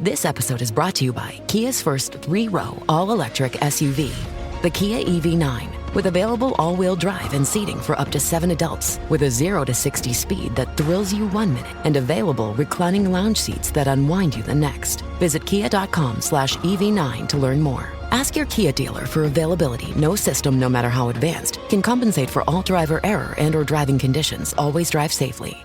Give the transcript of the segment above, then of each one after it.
This episode is brought to you by Kia's first 3-row all-electric SUV, the Kia EV9, with available all-wheel drive and seating for up to 7 adults, with a 0 to 60 speed that thrills you 1 minute, and available reclining lounge seats that unwind you the next. Visit kia.com/EV9 to learn more. Ask your Kia dealer for availability. No system, no matter how advanced, can compensate for all driver error and or driving conditions. Always drive safely.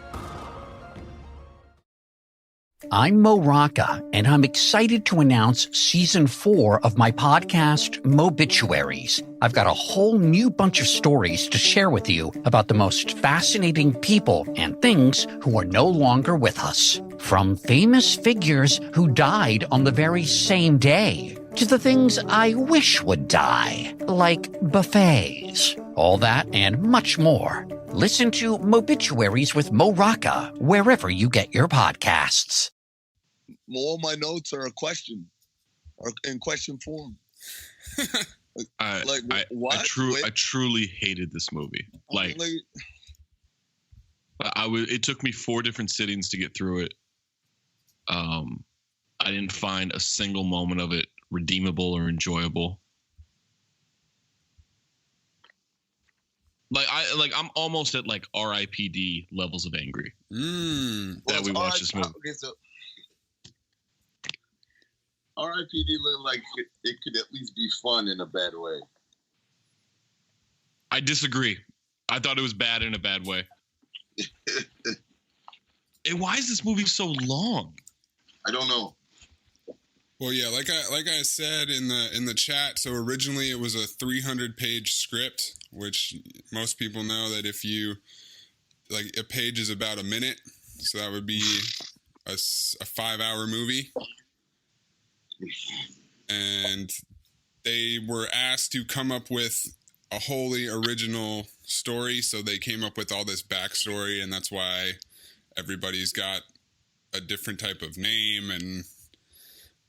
I'm Mo Rocca, and I'm excited to announce Season 4 of my podcast, Mobituaries. I've got a whole new bunch of stories to share with you about the most fascinating people and things who are no longer with us. From famous figures who died on the very same day, to the things I wish would die, like buffets. All that and much more. Listen to Mobituaries with Mo Rocca wherever you get your podcasts. All my notes are a question, or in question form. What? I truly hated this movie. It took me 4 different sittings to get through it. I didn't find a single moment of it redeemable or enjoyable. I'm almost at RIPD levels of angry that we watched this movie. Okay, so RIPD looked like it could at least be fun in a bad way. I disagree. I thought it was bad in a bad way. And why is this movie so long? I don't know. Well, yeah, like I said in the chat, so originally it was a 300-page script, which most people know that if you, a page is about a minute, so that would be a 5-hour movie. And they were asked to come up with a wholly original story, so they came up with all this backstory, and that's why everybody's got a different type of name, and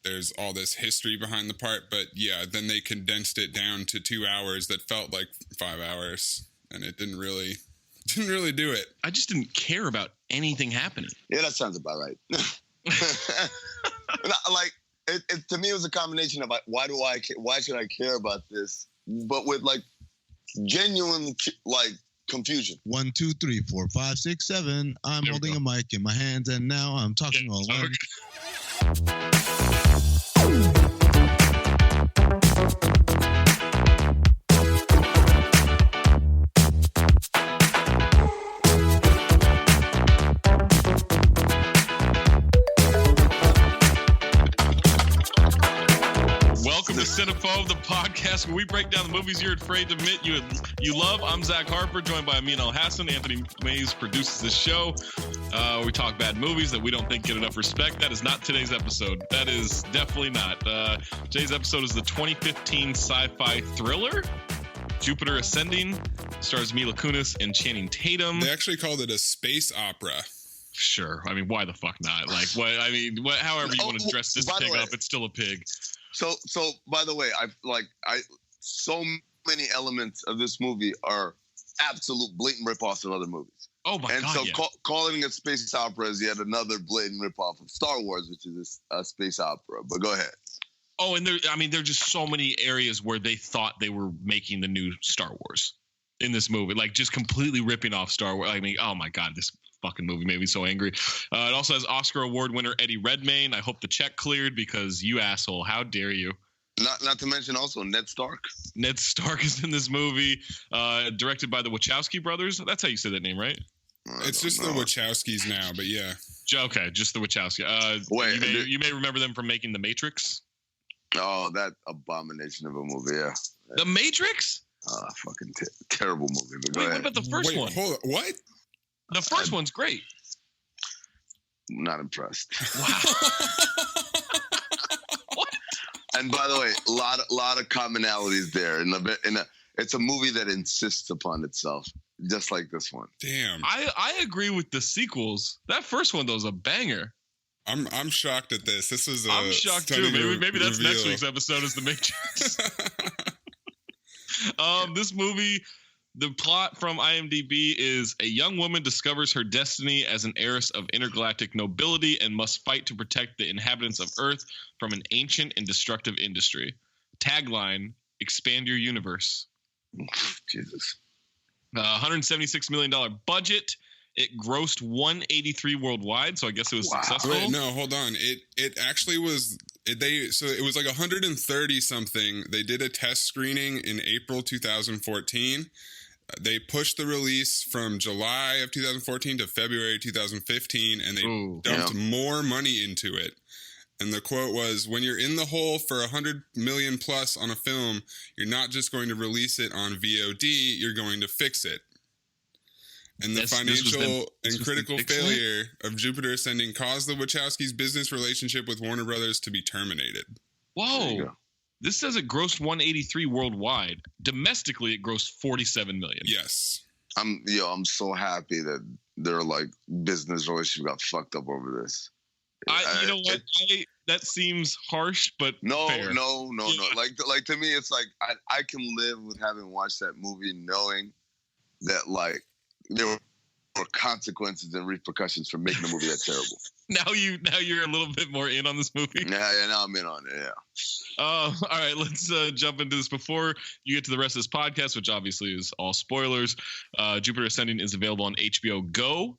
there's all this history behind the part. But yeah, then they condensed it down to 2 hours that felt like 5 hours, and it didn't really do it. I just didn't care about anything happening. Yeah, that sounds about right. To me, it was a combination of why should I care about this, but with genuine confusion. 1, 2, 3, 4, 5, 6, 7. I'm holding a mic in my hands, and now I'm talking all alone. Welcome to Cinephobe, the podcast where we break down the movies you're afraid to admit you love. I'm Zach Harper, joined by Amin Hassan. Anthony Mays produces this show. We talk bad movies that we don't think get enough respect. That is not today's episode. That is definitely not. Today's episode is the 2015 sci-fi thriller, Jupiter Ascending. Stars Mila Kunis and Channing Tatum. They actually called it a space opera. Sure. I mean, why the fuck not? However you want to dress this pig up, it's still a pig. So by the way, so many elements of this movie are absolute blatant ripoffs of other movies. Oh my God! And so calling it space opera is yet another blatant ripoff of Star Wars, which is a space opera. But go ahead. Oh, and there are just so many areas where they thought they were making the new Star Wars in this movie, just completely ripping off Star Wars. Oh my God, this fucking movie made me so angry. It also has Oscar award winner Eddie Redmayne. I hope the check cleared because you asshole, how dare you? Not to mention also Ned Stark. Ned Stark is in this movie, directed by the Wachowski brothers. That's how you say that name, right? It's just the Wachowskis now, but yeah. Okay, just the Wachowski. You may remember them from making The Matrix. Oh, that abomination of a movie, yeah. The Matrix? Fucking terrible movie. But go ahead. What about the first one? Hold on, what? The first one's great. Not impressed. Wow. What? And by the way, a lot of commonalities there. It's a movie that insists upon itself, just like this one. Damn. I agree with the sequels. That first one though is a banger. I'm shocked at this. This is I'm shocked too. Maybe that's reveal. next week's episode is The Matrix. This movie The plot from IMDb is a young woman discovers her destiny as an heiress of intergalactic nobility and must fight to protect the inhabitants of Earth from an ancient and destructive industry. Tagline, expand your universe. Jesus. $176 million budget. It grossed 183 worldwide, so I guess it was successful. Wait, no, hold on. It actually was. It was like 130 something. They did a test screening in April 2014. They pushed the release from July of 2014 to February 2015, and they dumped more money into it. And the quote was, "When you're in the hole for $100 million plus on a film, you're not just going to release it on VOD, you're going to fix it." And the financial and critical failure of Jupiter Ascending caused the Wachowskis' business relationship with Warner Brothers to be terminated. Whoa. This says it grossed 183 worldwide. Domestically, it grossed 47 million. Yes. I'm so happy that their like business relationship got fucked up over this. You know what? That seems harsh, but fair. No. Like to me, it's like I can live with having watched that movie knowing that like there were consequences and repercussions for making a movie that terrible. Now you're a little bit more in on this movie. Yeah, now I'm in on it. Yeah. All right, let's jump into this before you get to the rest of this podcast, which obviously is all spoilers. Jupiter Ascending is available on HBO Go.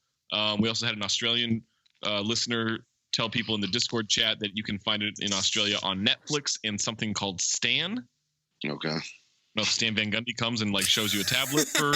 We also had an Australian listener tell people in the Discord chat that you can find it in Australia on Netflix and something called Stan. Okay. No, Stan Van Gundy comes and like shows you a tablet for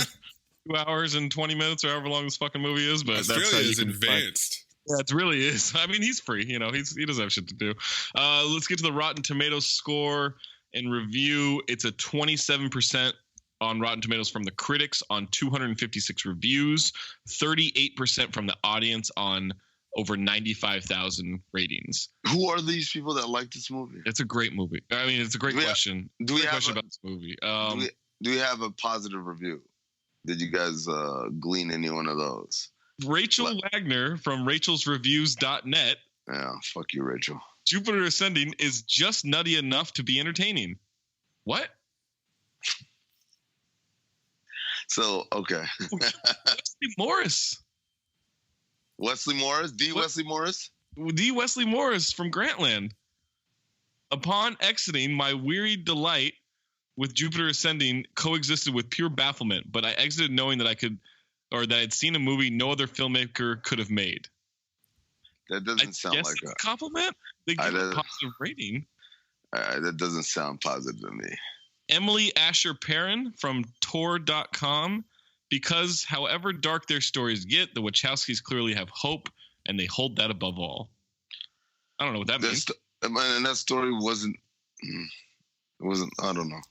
2 hours and 20 minutes or however long this fucking movie is, but Australia that's how you is can advanced. Yeah, it really is. I mean, he's free. You know, he doesn't have shit to do. Let's get to the Rotten Tomatoes score and review. It's a 27% on Rotten Tomatoes from the critics on 256 reviews, 38% from the audience on over 95,000 ratings. Who are these people that like this movie? It's a great movie. I mean, it's a great question. Do we have question about this movie? Do we have a positive review? Did you guys glean any one of those? Rachel Wagner from rachelsreviews.net. Yeah, fuck you, Rachel. Jupiter Ascending is just nutty enough to be entertaining. What? So, okay. Wesley Morris. Wesley Morris? Wesley Morris? Wesley Morris from Grantland. Upon exiting, my wearied delight with Jupiter Ascending coexisted with pure bafflement, but I exited knowing that that I'd seen a movie no other filmmaker could have made. That doesn't sound like a compliment. They give a positive rating. That doesn't sound positive to me. Emily Asher Perrin from Tor.com. Because however dark their stories get, the Wachowskis clearly have hope, and they hold that above all. I don't know what that means. And that story wasn't. I don't know.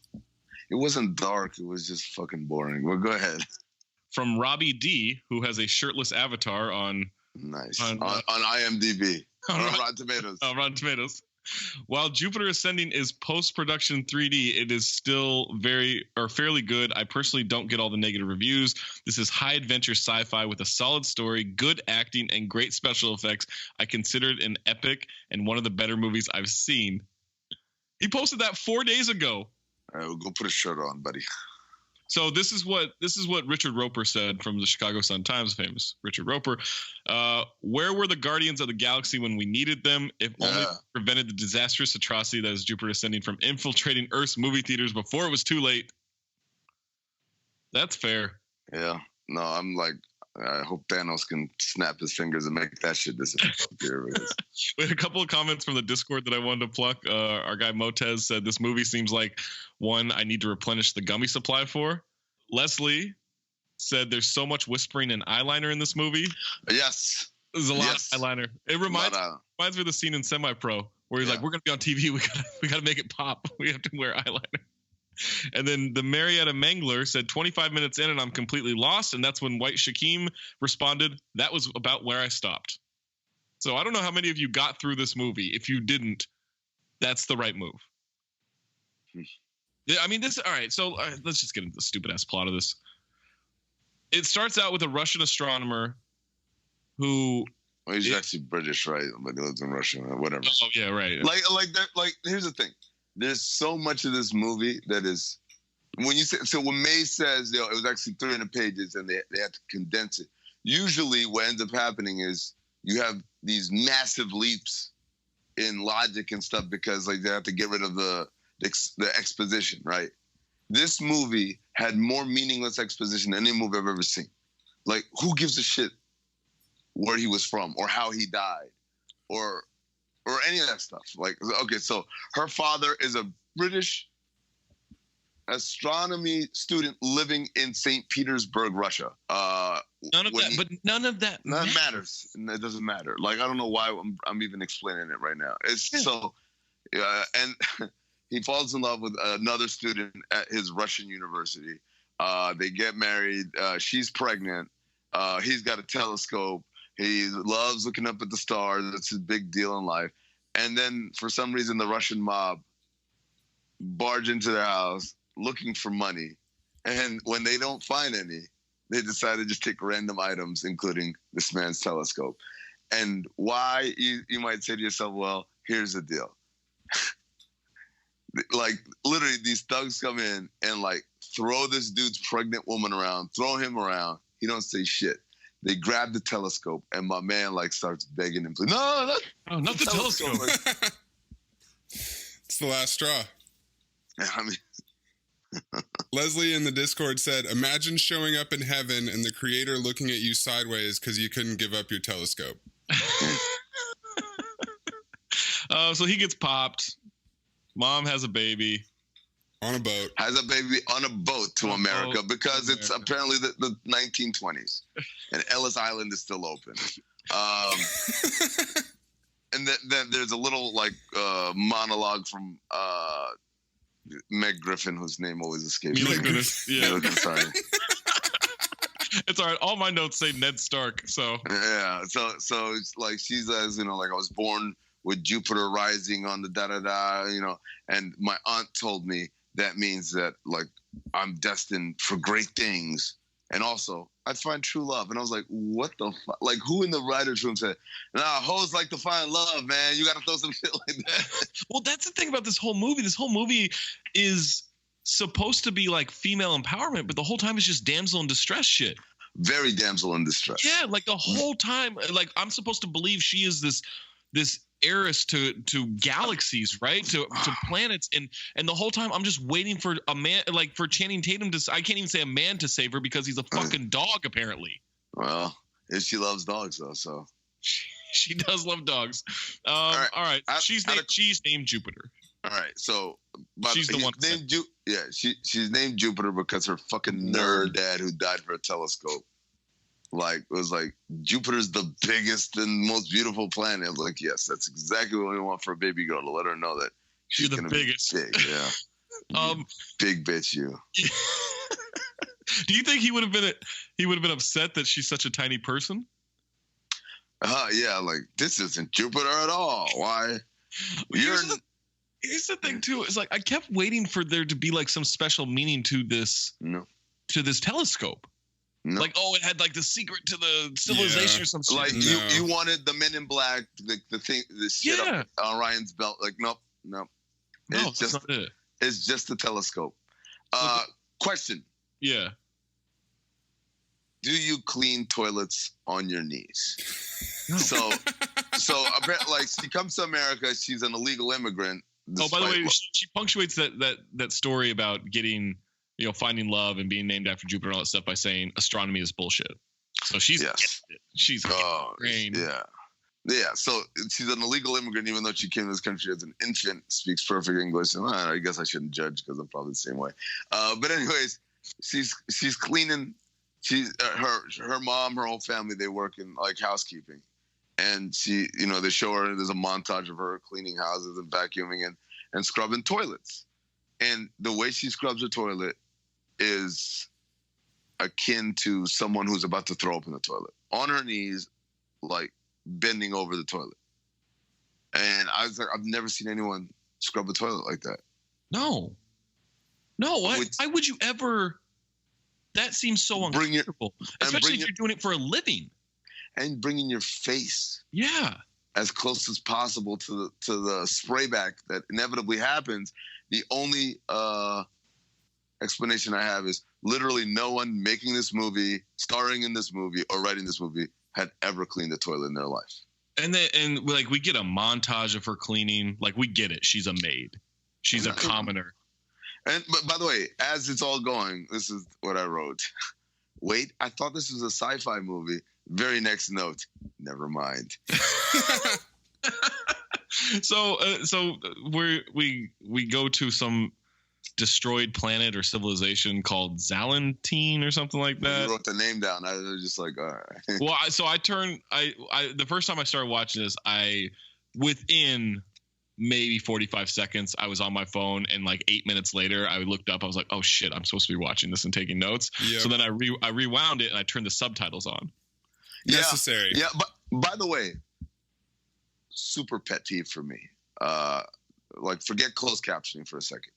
It wasn't dark. It was just fucking boring. Well, go ahead. From Robbie D, who has a shirtless avatar on IMDb. On Rotten Tomatoes. Rotten Tomatoes. While Jupiter Ascending is post-production 3D, it is still fairly good. I personally don't get all the negative reviews. This is high adventure sci-fi with a solid story, good acting, and great special effects. I consider it an epic and one of the better movies I've seen. He posted that 4 days ago. All right, we'll go put a shirt on, buddy. So this is what Richard Roper said from the Chicago Sun-Times, famous Richard Roper. Where were the Guardians of the Galaxy when we needed them? If only prevented the disastrous atrocity that is Jupiter Ascending from infiltrating Earth's movie theaters before it was too late. That's fair. Yeah. No, I'm like, I hope Thanos can snap his fingers and make that shit disappear. We had a couple of comments from the Discord that I wanted to pluck. Our guy Motez said this movie seems like one I need to replenish the gummy supply for. Leslie said there's so much whispering and eyeliner in this movie. Yes. There's a lot of eyeliner. It reminds me of the scene in Semi-Pro where he's like, we're going to be on TV. We got to make it pop. We have to wear eyeliner. And then the Marietta Mangler said 25 minutes in and I'm completely lost. And that's when White Shakim responded, that was about where I stopped. So I don't know how many of you got through this movie. If you didn't, that's the right move. I mean, all right. So let's just get into the stupid ass plot of this. It starts out with a Russian astronomer who. Well, he's actually British, right? But he lives in Russia, whatever. Oh yeah, right. Like here's the thing. There's so much of this movie that is when you say, so when May says, it was actually 300 pages and they had to condense it. Usually what ends up happening is you have these massive leaps in logic and stuff because like they have to get rid of the exposition, right? This movie had more meaningless exposition than any movie I've ever seen. Like, who gives a shit where he was from or how he died or any of that stuff? Like, okay, so her father is a British astronomy student living in St. Petersburg, Russia. None of that matters. It doesn't matter. Like, I don't know why I'm even explaining it right now. And he falls in love with another student at his Russian university. They get married. She's pregnant. He's got a telescope. He loves looking up at the stars. That's his big deal in life. And then for some reason, the Russian mob barge into their house looking for money. And when they don't find any, they decide to just take random items, including this man's telescope. And why, you might say to yourself, well, here's the deal. Like, literally, these thugs come in and, like, throw this dude's pregnant woman around, throw him around. He don't say shit. They grab the telescope, and my man, like, starts begging him. No, not the telescope. It's the last straw. I mean... Leslie in the Discord said, imagine showing up in heaven and the creator looking at you sideways because you couldn't give up your telescope. So he gets popped. Mom has a baby. On a boat. Has a baby on a boat to America because it's apparently the 1920s. And Ellis Island is still open. And then there's a little, like, monologue from... Meg Griffin, whose name always escapes me. Yeah. Sorry. It's all right. All my notes say Ned Stark, so. Yeah, so it's like she says, like, I was born with Jupiter rising on the da-da-da, and my aunt told me that means that, like, I'm destined for great things. And also, I'd find true love. And I was like, what the fuck? Like, who in the writer's room said, nah, hoes like to find love, man. You got to throw some shit like that. Well, that's the thing about this whole movie. This whole movie is supposed to be, like, female empowerment, but the whole time it's just damsel in distress shit. Very damsel in distress. Yeah, like, the whole time, like, I'm supposed to believe she is this heiress to galaxies, right? To planets, and the whole time I'm just waiting for a man, like, for Channing Tatum to. I can't even say a man to save her because he's a fucking dog, apparently. Well, she loves dogs though, so she does love dogs. All right. She's named Jupiter. All right, so she's the one named she's named Jupiter because her fucking nerd dad, who died for a telescope, like, was like, Jupiter's the biggest and most beautiful planet. I was like, yes, that's exactly what we want for a baby girl, to let her know that she's the biggest. Be big. Yeah. Big bitch, you. Do you think he would have been upset that she's such a tiny person? Yeah, like, this isn't Jupiter at all. Why? Here's the thing too. Is, like, I kept waiting for there to be, like, some special meaning to this telescope. No. Like, it had, like, the secret to the civilization or something. Like, you wanted the Men in Black, the thing, the shit up Orion's belt. Like, nope. It's not it. It's just the telescope. Question. Yeah. Do you clean toilets on your knees? No. So like, she comes to America. She's an illegal immigrant. Oh, by the way, she punctuates that story about getting, finding love and being named after Jupiter and all that stuff by saying astronomy is bullshit. So she's Yeah. So she's an illegal immigrant, even though she came to this country as an infant, speaks perfect English. And I guess I shouldn't judge because I'm probably the same way. But anyways, she's cleaning. Her mom, her whole family, they work in, like, housekeeping. And she, they show her, there's a montage of her cleaning houses and vacuuming and scrubbing toilets. And the way she scrubs her toilet is akin to someone who's about to throw up in the toilet. On her knees, like, bending over the toilet. And I was like, I've never seen anyone scrub a toilet like that. No. Why would you ever? That seems so uncomfortable. Especially if you're doing it for a living. And bringing your face. Yeah. As close as possible to the spray back that inevitably happens. The only explanation I have is literally no one making this movie, starring in this movie, or writing this movie had ever cleaned a toilet in their life. And like we get a montage of her cleaning. Like we get it. She's a maid. She's a commoner. But by the way, as it's all going, this is what I wrote. Wait, I thought this was a sci-fi movie. Very next note. Never mind. So we go to some destroyed planet or civilization called Zalantine or something like that. You wrote the name down. I was just like, all right. Well, the first time I started watching this, within maybe 45 seconds, I was on my phone, and like 8 minutes later, I looked up. I was like, oh shit, I'm supposed to be watching this and taking notes. Yep. So then I rewound it and I turned the subtitles on. Necessary. Yeah, but by the way, super pet peeve for me. Like, forget closed captioning for a second.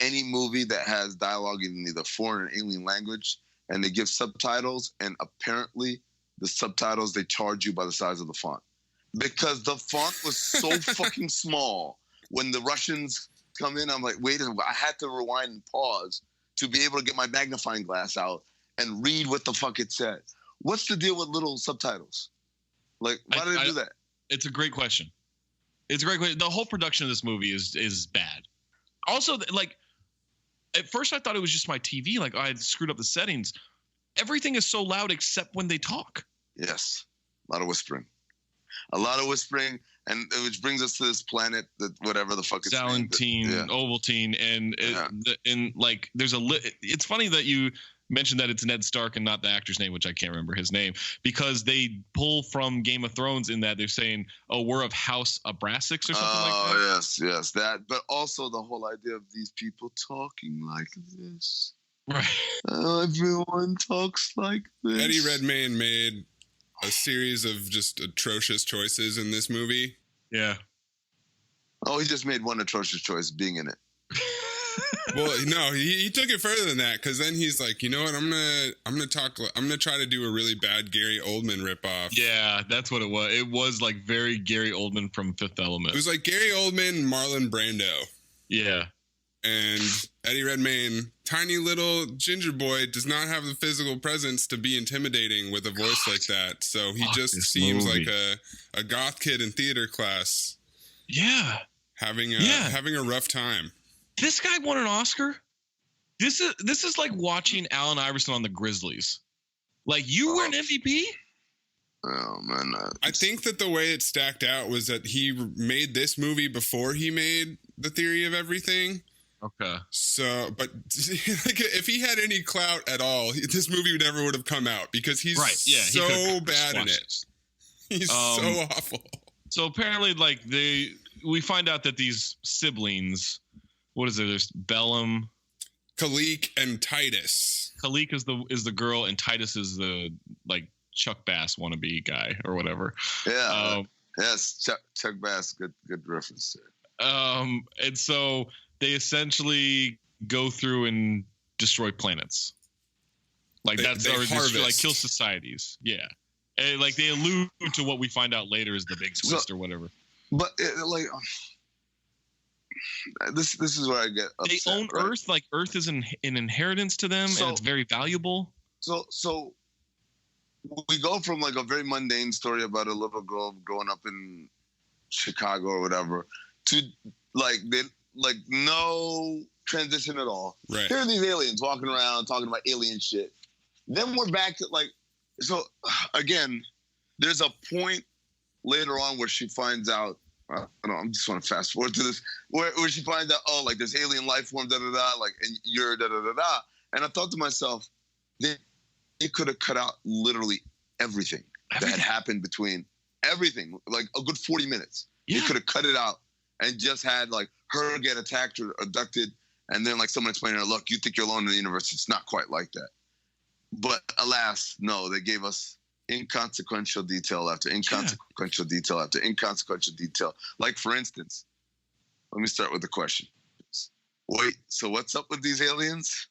Any movie that has dialogue in either foreign or alien language and they give subtitles, and apparently the subtitles, they charge you by the size of the font. Because the font was so fucking small when the Russians come in. I'm like, wait a minute, I had to rewind and pause to be able to get my magnifying glass out and read what the fuck it said. What's the deal with little subtitles? Like, why did they do that? It's a great question. It's a great question. The whole production of this movie is bad. Also, like, at first I thought it was just my TV. Like, I had screwed up the settings. Everything is so loud except when they talk. Yes. A lot of whispering. And which brings us to this planet that whatever the fuck it's Zalantine, Ovaltine, and like there's it's funny that you mentioned that it's Ned Stark and not the actor's name, which I can't remember his name, because they pull from Game of Thrones in that they're saying, oh, we're of House Abraxas or something like that. Oh, yes, that. But also the whole idea of these people talking like this. Right. Everyone talks like this. Eddie Redmayne made a series of just atrocious choices in this movie. Yeah. Oh, he just made one atrocious choice, being in it. Well, no, he took it further than that, because then he's like, you know what, I'm gonna try to do a really bad Gary Oldman ripoff. Yeah, that's what it was. It was like very Gary Oldman from Fifth Element. It was like Gary Oldman and Marlon Brando. Yeah. And Eddie Redmayne, tiny little ginger boy, does not have the physical presence to be intimidating with a voice like that. So he just seems like a goth kid in theater class. Yeah. Having a rough time. This guy won an Oscar. This is like watching Allen Iverson on the Grizzlies. Like, you were an MVP? Oh, man. I think that the way it stacked out was that he made this movie before he made The Theory of Everything. Okay. So, but like, if he had any clout at all, this movie never would have come out, because he's so bad in it. He's so awful. So apparently, like, we find out that these siblings, what is it? There's Bellum, Khalik, and Titus. Khalik is the girl, and Titus is the like Chuck Bass wannabe guy or whatever. Yeah. Yes, Chuck Bass. Good reference to it. And so they essentially go through and destroy planets. Like they like kill societies. Yeah. And like they allude to what we find out later is the big twist or whatever. But this is where I get upset. They own Earth. Like Earth is an inheritance to them, and it's very valuable. So we go from like a very mundane story about a little girl growing up in Chicago or whatever to like no transition at all. Right. Here are these aliens walking around talking about alien shit. Then we're back to like, so again, there's a point later on where she finds out, I just want to fast forward to this, where she finds out, oh, like there's alien life form, da-da-da, like, and you're da-da-da-da. And I thought to myself, they could have cut out literally everything that had happened between everything, like a good 40 minutes. Yeah. They could have cut it out and just had like her get attacked or abducted, and then like someone explaining her, look, you think you're alone in the universe. It's not quite like that. But alas, no, they gave us inconsequential detail after inconsequential detail after inconsequential detail. Like, for instance, let me start with the question. Wait, so what's up with these aliens?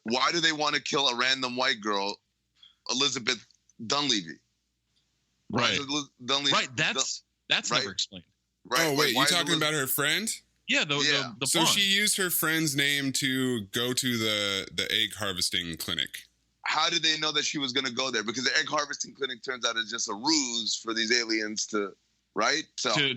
Why do they want to kill a random white girl, Elizabeth Dunleavy? Right. Dunleavy, right. That's right. never explained. Right. Oh, wait, you talking about her friend? Yeah, the So blonde. she used her friend's name to go to the egg harvesting clinic. How did they know that she was going to go there? Because the egg harvesting clinic turns out is just a ruse for these aliens to, right? So, to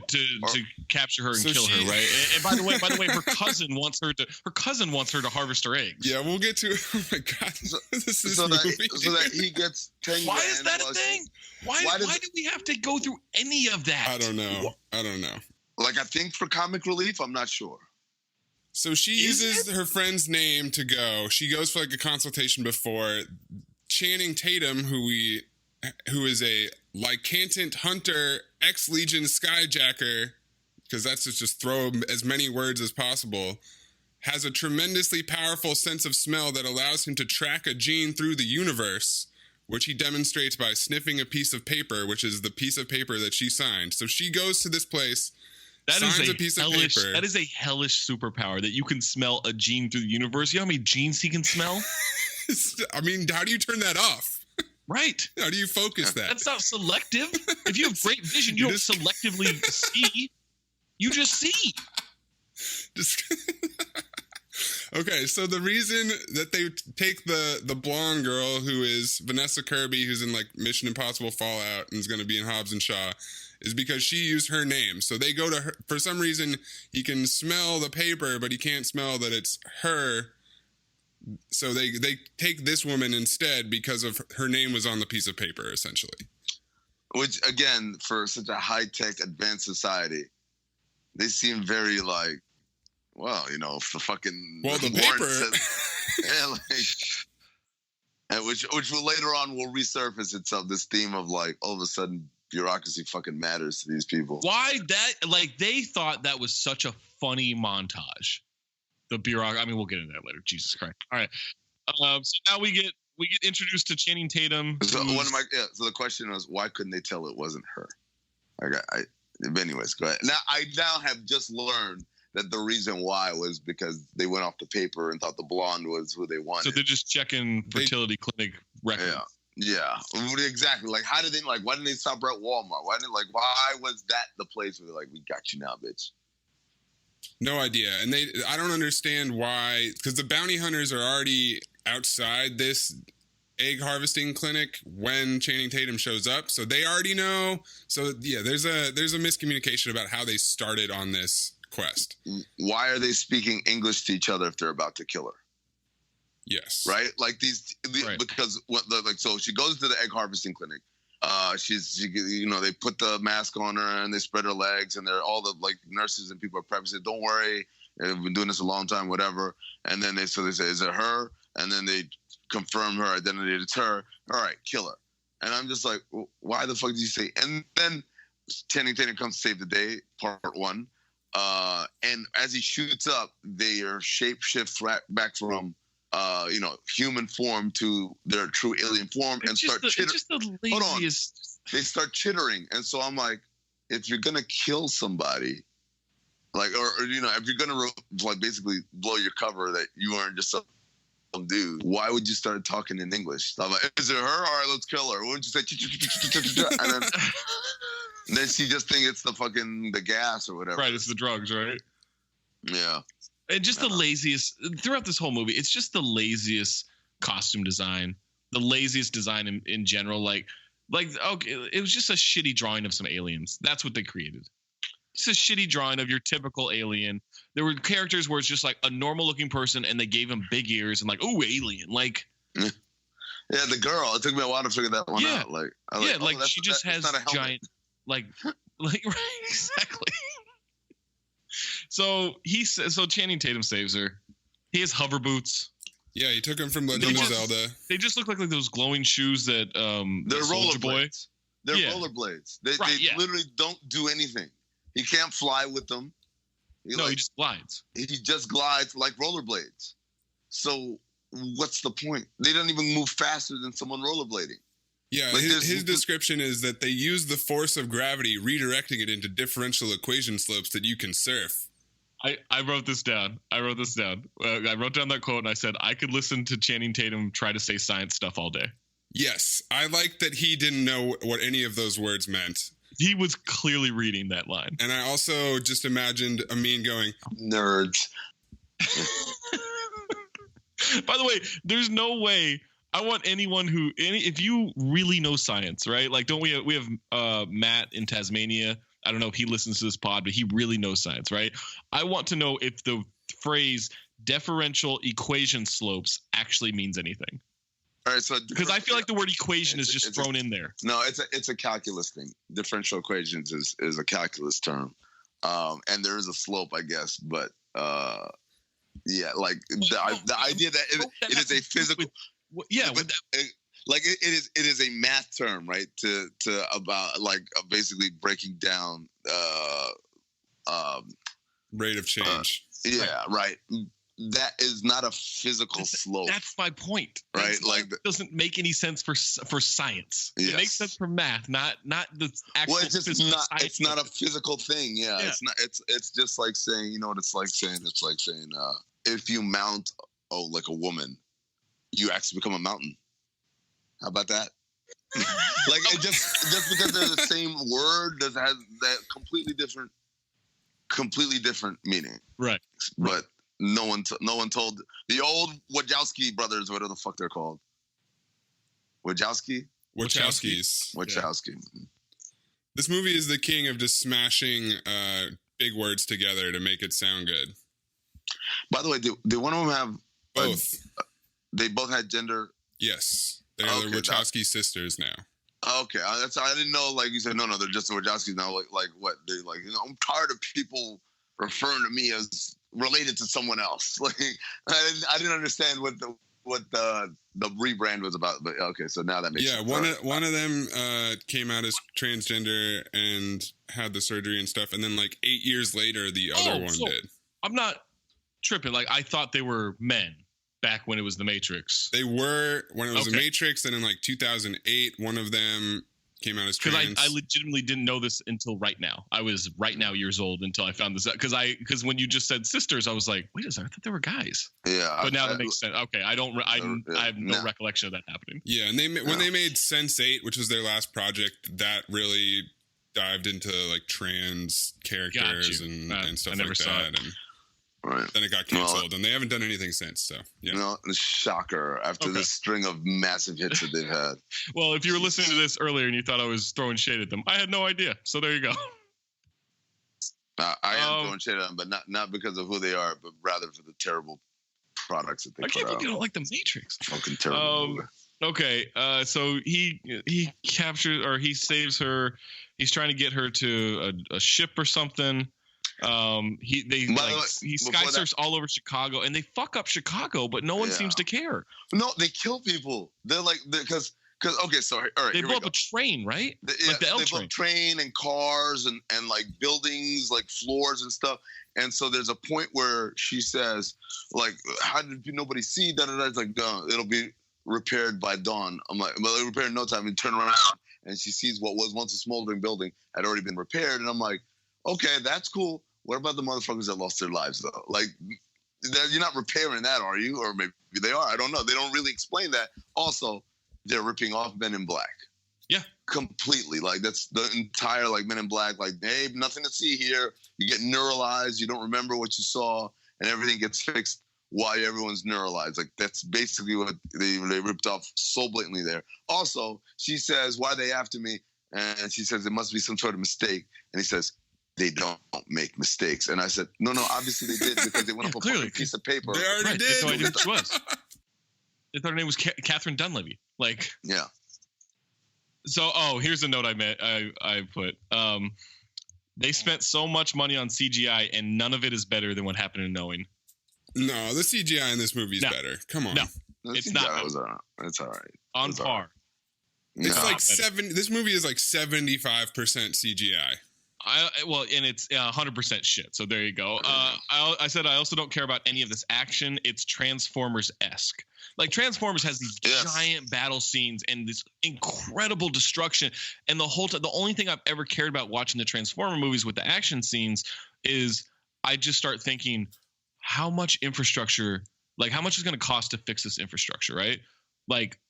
capture her and kill her, right? And by the way, her cousin wants her to harvest her eggs. Yeah, we'll get to. Oh my god, this is so that he gets 10 Why grand is that a thing? Why do we have to go through any of that? I don't know. Like, I think for comic relief, I'm not sure. So she uses her friend's name to go. She goes for like a consultation before. Channing Tatum, who is a lycantant hunter, ex-Legion skyjacker, because that's just throw as many words as possible, has a tremendously powerful sense of smell that allows him to track a gene through the universe, which he demonstrates by sniffing a piece of paper, which is the piece of paper that she signed. So she goes to this place. That is a piece of paper. That is a hellish superpower that you can smell a gene through the universe. You know how many genes he can smell? I mean, how do you turn that off? Right. How do you focus that? That's not selective. If you have great vision, you don't selectively see. You just see. Okay, so the reason that they take the blonde girl, who is Vanessa Kirby, who's in like Mission Impossible Fallout and is going to be in Hobbs and Shaw, is because she used her name. So they go to her. For some reason, he can smell the paper, but he can't smell that it's her. So they take this woman instead because of her name was on the piece of paper, essentially. Which, again, for such a high-tech, advanced society, they seem very like, well, you know, if the fucking the paper says, yeah, and which will later on will resurface itself. This theme of like all of a sudden bureaucracy fucking matters to these people. Why that? Like they thought that was such a funny montage. The bureaucracy. I mean, we'll get into that later. Jesus Christ! All right. So now we get introduced to Channing Tatum. So So the question was, why couldn't they tell it wasn't her? Anyways, go ahead. Now I have just learned that the reason why was because they went off the paper and thought the blonde was who they wanted. So they're just checking fertility clinic records. Yeah, exactly. Like, how did they why didn't they stop at Walmart? Why was that the place where they're like, we got you now, bitch? No idea. And I don't understand why, because the bounty hunters are already outside this egg harvesting clinic when Channing Tatum shows up, so they already know. So yeah, there's a miscommunication about how they started on this quest. Why are they speaking English to each other if they're about to kill her? Yes. Right? Like right. Because so she goes to the egg harvesting clinic. They put the mask on her and they spread her legs, and all the like nurses and people are prepping. Say, don't worry, we've been doing this a long time, whatever. And then they say, is it her? And then they confirm her identity. It's her. All right, kill her. And I'm just like, why the fuck did you say? And then Channing Tatum comes to save the day, part one. And as he shoots up, they are shapeshift back from human form to their true alien form and start chittering. Hold on. They start chittering. And so I'm like, if you're going to kill somebody, like, or if you're going to like basically blow your cover that you aren't just some dude, why would you start talking in English? So I'm like, is it her? All right, let's kill her. Wouldn't you say, and then she just thinks it's the gas or whatever. Right, it's the drugs, right? Yeah. And just the laziest throughout this whole movie. It's just the laziest costume design, the laziest design in general. Like okay, it was just a shitty drawing of some aliens. That's what they created. It's a shitty drawing of your typical alien. There were characters where it's just like a normal looking person, and they gave him big ears and like, oh, alien, like. Yeah, the girl. It took me a while to figure that one out. She just has giant, like right, exactly. So Channing Tatum saves her. He has hover boots. Yeah, he took him from Legend of Zelda. They just look like those glowing shoes that they're rollerblades. They're rollerblades. They literally don't do anything. He can't fly with them. He just glides. He just glides like rollerblades. So what's the point? They don't even move faster than someone rollerblading. Yeah, his description is that they use the force of gravity, redirecting it into differential equation slopes that you can surf. I wrote this down. I wrote down that quote, and I said, I could listen to Channing Tatum try to say science stuff all day. Yes, I like that he didn't know what any of those words meant. He was clearly reading that line. And I also just imagined Amin going, nerds. By the way, there's no way I want anyone if you really know science, right? Like, don't we have Matt in Tasmania? I don't know if he listens to this pod, but he really knows science, right? I want to know if the phrase differential equation slopes actually means anything. All right, so because I feel like the word equation is just thrown in there. No, it's a calculus thing. Differential equations is a calculus term, and there is a slope, I guess. But yeah, like the idea that it is a physical. It is a math term, right? To about like basically breaking down rate of change. Yeah, right. That is not a physical slope. That's my point. Right? Doesn't make any sense for science. Yes. It makes sense for math, not the actual. Well, it's not a physical thing. Yeah, yeah. It's not. It's just like saying, you know what it's like saying. It's like saying if you mount like a woman, you actually become a mountain. How about that? Like it just because they're the same word has that completely different meaning. Right. But no one told the old Wachowski brothers, whatever the fuck they're called. Wachowskis. This movie is the king of just smashing big words together to make it sound good. By the way, did one of them have both? They both had gender. Yes, they're the Wachowski sisters now. Okay, I didn't know. Like you said, no, they're just the Wachowskis now. Like what? They like, I'm tired of people referring to me as related to someone else. Like I didn't understand what the rebrand was about. But okay, so now that makes sense. Yeah, one of them came out as transgender and had the surgery and stuff, and then like 8 years later, the other one did. I'm not tripping. Like I thought they were men back when it was The Matrix. They were when it was The Matrix. Then in like 2008, one of them came out as trans. Because I legitimately didn't know this until right now. I was right now years old until I found this out. Because when you just said sisters, I was like, wait a second, I thought they were guys. Yeah. But now that makes sense. Okay, I have no recollection of that happening. Yeah, and when they made Sense8, which was their last project, that really dived into like trans characters and stuff like that. And right. Then it got canceled, and they haven't done anything since. So, yeah. No, shocker after this string of massive hits that they've had. Well, if you were listening to this earlier and you thought I was throwing shade at them, I had no idea. So there you go. I am throwing shade at them, but not because of who they are, but rather for the terrible products that they put out. I can't believe you don't like The Matrix. Fucking terrible. Okay, so he captures or he saves her. He's trying to get her to a ship or something. He sky surfs all over Chicago, and they fuck up Chicago, but no one seems to care. No, they kill people. They're like because okay, so all right, they blow up a train, right? Like the L train. They blow up train and cars and like buildings, like floors and stuff. And so there's a point where she says, like, how did nobody see? Da da da. It's like, it'll be repaired by dawn. I'm like, well, it'll repair in no time. And turn around, and she sees what was once a smoldering building had already been repaired. And I'm like, okay, that's cool. What about the motherfuckers that lost their lives, though? Like, you're not repairing that, are you? Or maybe they are. I don't know. They don't really explain that. Also, they're ripping off Men in Black. Yeah. Completely. Like, that's the entire, like, Men in Black. Like, hey, nothing to see here. You get neuralized. You don't remember what you saw. And everything gets fixed while everyone's neuralized. Like, that's basically what they ripped off so blatantly there. Also, she says, why are they after me? And she says, it must be some sort of mistake. And he says, they don't make mistakes. And I said, no, obviously they did because they went up a fucking piece of paper. They already did. That's what I knew she was. They thought her name was Catherine Dunleavy. Like, yeah. So, here's a note I put. They spent so much money on CGI, and none of it is better than what happened in Knowing. No, the CGI in this movie is better. Come on. No, it's not. It's all right. On par. It's like 70. This movie is like 75% CGI. And it's 100% shit. So there you go. I said I also don't care about any of this action. It's Transformers-esque. Like Transformers has these giant battle scenes and this incredible destruction. And the whole time, the only thing I've ever cared about watching the Transformer movies with the action scenes is I just start thinking, how much infrastructure? Like how much is going to cost to fix this infrastructure? Right? Like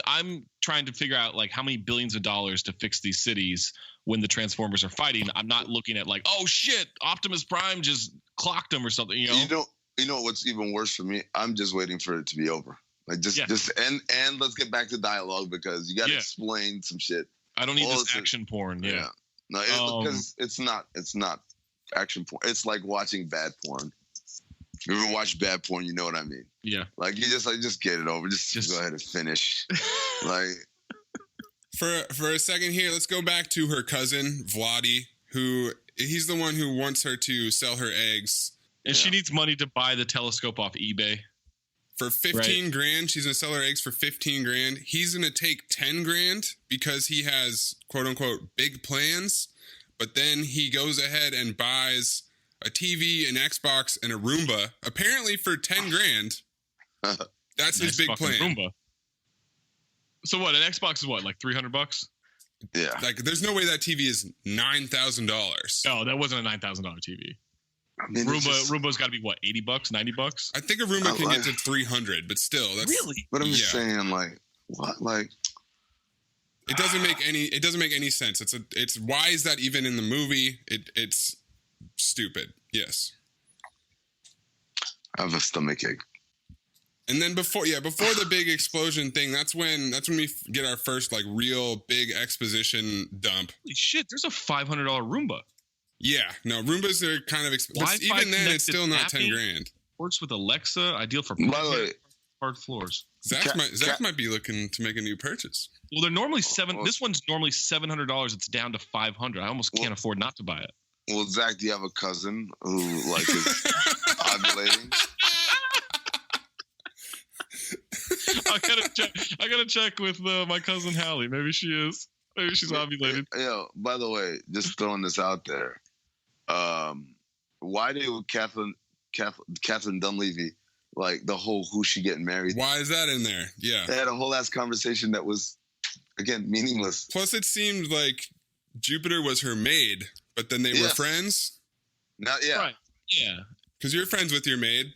I'm trying to figure out like how many billions of dollars to fix these cities when the Transformers are fighting. I'm not looking at like, oh shit, Optimus Prime just clocked him or something. You know what's even worse for me? I'm just waiting for it to be over. Like just and let's get back to dialogue because you got to explain some shit. I don't need this action porn. Yeah. No, because it's not action porn. It's like watching bad porn. If you ever watch bad porn, you know what I mean. Yeah. Like you just get it over. Just go ahead and finish. Like for a second here, let's go back to her cousin Vladi, who he's the one who wants her to sell her eggs. And she needs money to buy the telescope off eBay. For 15 grand, she's going to sell her eggs for 15 grand. He's going to take 10 grand because he has, quote unquote, big plans. But then he goes ahead and buys a TV, an Xbox, and a Roomba, apparently for 10 grand. That's his big plan. Roomba. So what, an Xbox is what, like $300? Yeah. Like, there's no way that TV is $9,000. No, that wasn't a $9,000 TV. I mean, Roomba's got to be what, $80, $90? I think a Roomba can get to 300, but still, that's really. But I'm just saying, like, what, like, it doesn't make any sense. It's why is that even in the movie? It's stupid. Yes. I have a stomachache. And then before the big explosion thing, that's when we get our first like real big exposition dump. Holy shit! There's a $500 Roomba. Yeah, no, Roombas are kind of expensive. Even then, it's still not 10 grand. Works with Alexa, ideal for hard floors. Zach might be looking to make a new purchase. Well, they're normally this one's normally $700. It's down to $500. I almost can't afford not to buy it. Well, Zach, do you have a cousin who like is ovulating? I gotta check with my cousin Hallie. Maybe she is. Maybe she's ovulated. Yeah. By the way, just throwing this out there. Why did Catherine Dunleavy, like the whole who's she getting married? Why is that in there? Yeah. They had a whole ass conversation that was, again, meaningless. Plus, it seemed like Jupiter was her maid, but then they were friends. Right. Yeah. Because you're friends with your maid.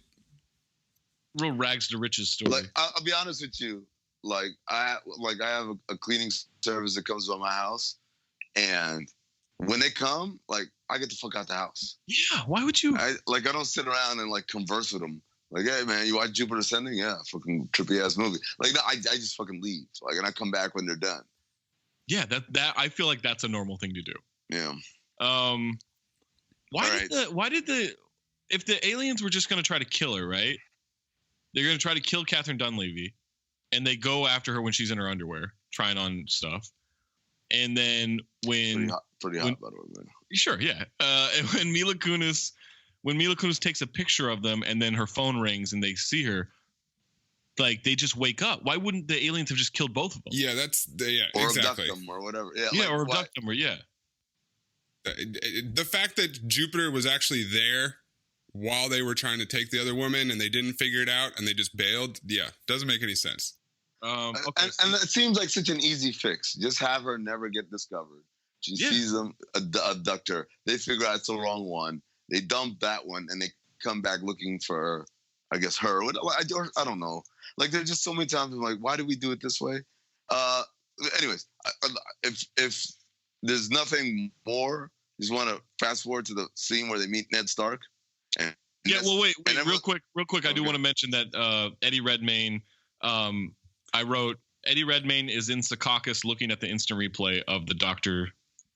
Real rags to riches story. Like, I'll be honest with you. Like I have a cleaning service that comes by my house, and when they come, like I get the fuck out the house. Yeah, why would you? I don't sit around and like converse with them. Like, hey man, you watch Jupiter Ascending? Yeah, fucking trippy ass movie. Like, no, I just fucking leave. Like, and I come back when they're done. Yeah, that I feel like that's a normal thing to do. Yeah. Why did if the aliens were just gonna try to kill her, right? They're gonna try to kill Catherine Dunleavy. And they go after her when she's in her underwear, trying on stuff. And then when pretty hot, by the way, man. Sure, yeah. And when Mila Kunis takes a picture of them, and then her phone rings, and they see her, like they just wake up. Why wouldn't the aliens have just killed both of them? Yeah, or exactly. Abduct them or whatever. Yeah, like, or abduct them, or yeah. The fact that Jupiter was actually there while they were trying to take the other woman, and they didn't figure it out, and they just bailed. Yeah, doesn't make any sense. Okay, and it seems like such an easy fix. Just have her never get discovered. She sees them abduct her. They figure out it's the wrong one. They dump that one, and they come back looking for, I guess, her. I don't know. Like, there's just so many times I'm like, why do we do it this way? Anyways, if there's nothing more, you just want to fast forward to the scene where they meet Ned Stark. Wait, real quick. Okay. I do want to mention that Eddie Redmayne. I wrote Eddie Redmayne is in Secaucus looking at the instant replay of the Doctor.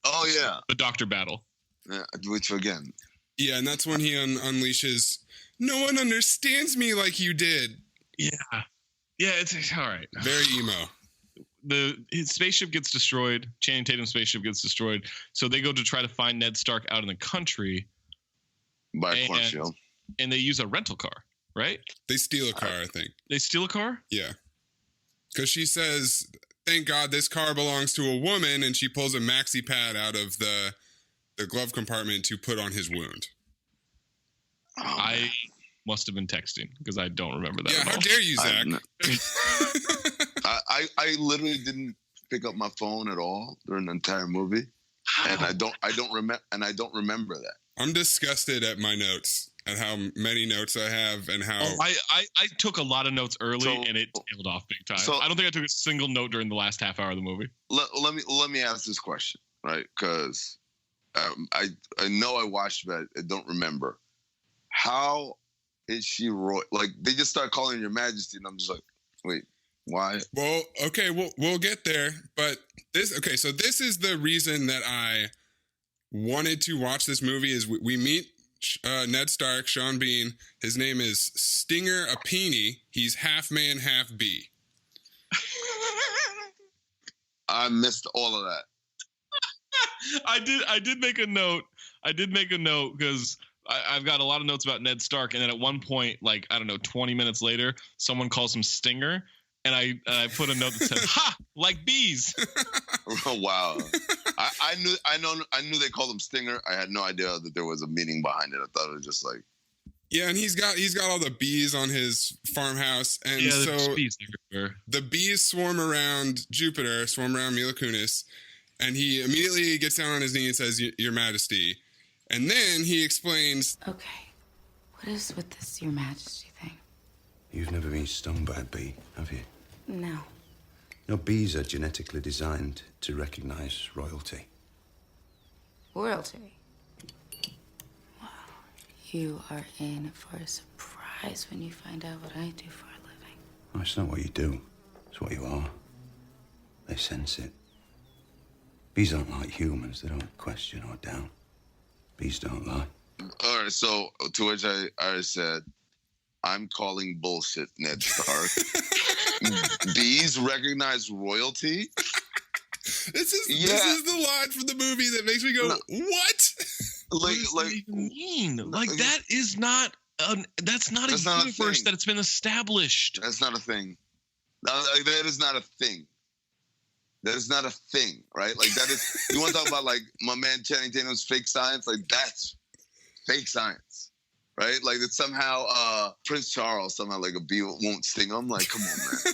Oh yeah, the Doctor battle. Yeah, which again. Yeah, and that's when he unleashes. No one understands me like you did. Yeah, it's all right. Very emo. His spaceship gets destroyed. Channing Tatum's spaceship gets destroyed. So they go to try to find Ned Stark out in the country. By a cornfield. And they use a rental car, right? They steal a car, I think. They steal a car? Yeah. Because she says, thank God this car belongs to a woman, and she pulls a maxi pad out of the glove compartment to put on his wound. I must have been texting because I don't remember that. Yeah, how dare you, Zach? I literally didn't pick up my phone at all during the entire movie. And I don't remember that. I'm disgusted at my notes. at how many notes I have and how. I took a lot of notes early and it tailed off big time. I don't think I took a single note during the last half hour of the movie. Let me ask this question, right? Because I know I watched, but I don't remember. How is she royal? Like, they just start calling her Your Majesty, and I'm just like, wait, why? Well, okay, we'll get there, but so this is the reason that I wanted to watch this movie. Is we meet Ned Stark, Sean Bean. His name is Stinger Apini. He's half man, half bee. I missed all of that. I did make a note. Because I've got a lot of notes about Ned Stark, and then at one point, like, I don't know, 20 minutes later, someone calls him Stinger, and I put a note that said, "Ha, like bees." Oh, wow. I knew they called him Stinger. I had no idea that there was a meaning behind it. I thought it was just like. Yeah, and he's got all the bees on his farmhouse, and so the bees swarm around Jupiter, swarm around Mila Kunis, and he immediately gets down on his knee and says, "Your Majesty," and then he explains. Okay, what is with this Your Majesty thing? You've never been stung by a bee, have you? No. No, bees are genetically designed to recognize royalty. Royalty? Wow. You are in for a surprise when you find out what I do for a living. No, it's not what you do. It's what you are. They sense it. Bees aren't like humans. They don't question or doubt. Bees don't lie. All right, so to which I said, I'm calling bullshit, Ned Stark. Bees recognize royalty? This is the line from the movie that makes me go, what? What does that even mean? Like, that is not that's not a universe that it's been established. That's not a thing. That is not a thing. That is not a thing, right? Like, that is, you want to talk about, like, my man Channing Tatum's fake science? Like, that's fake science, right? Like, that somehow Prince Charles, somehow, like, a bee won't sting him. Like, come on, man.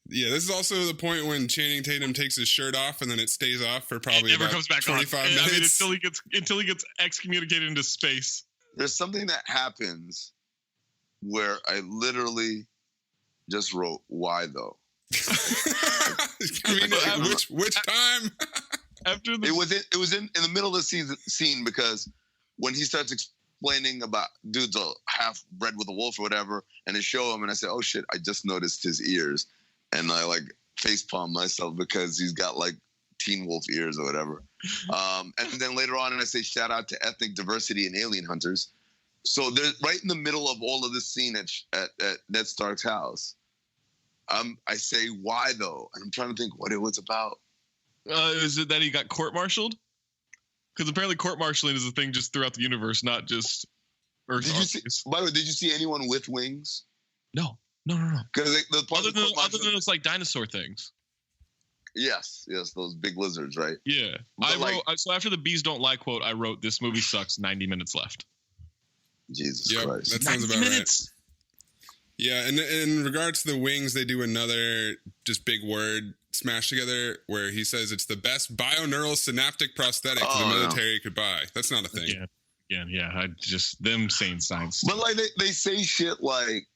Yeah, this is also the point when Channing Tatum takes his shirt off and then it stays off for probably never about comes back 25 on. minutes. I mean, until he gets excommunicated into space. There's something that happens where I literally just wrote, "Why though?" I mean, which time? After it was in the middle of the scene because when he starts explaining about dude's half bred with a wolf or whatever, and they show him, and I said, "Oh shit!" I just noticed his ears, and I like facepalm myself because he's got like Teen Wolf ears or whatever. And then later on, and I say, "Shout out to ethnic diversity and alien hunters." So they're right in the middle of all of this scene at Ned Stark's house. I say, "Why though?" And I'm trying to think what it was about. Is it that he got court-martialed? Because apparently court-martialing is a thing just throughout the universe, not just Earth. By the way, did you see anyone with wings? No. Because other than those like dinosaur things. Yes, those big lizards, right? Yeah. So after the bees don't lie quote, I wrote, "This movie sucks, 90 minutes left." Jesus Christ. That sounds about right. Yeah, and in regards to the wings, they do another just big word smashed together where he says it's the best bioneural synaptic prosthetic the military could buy. That's not a thing. Yeah. I just them saying science. But like they say shit like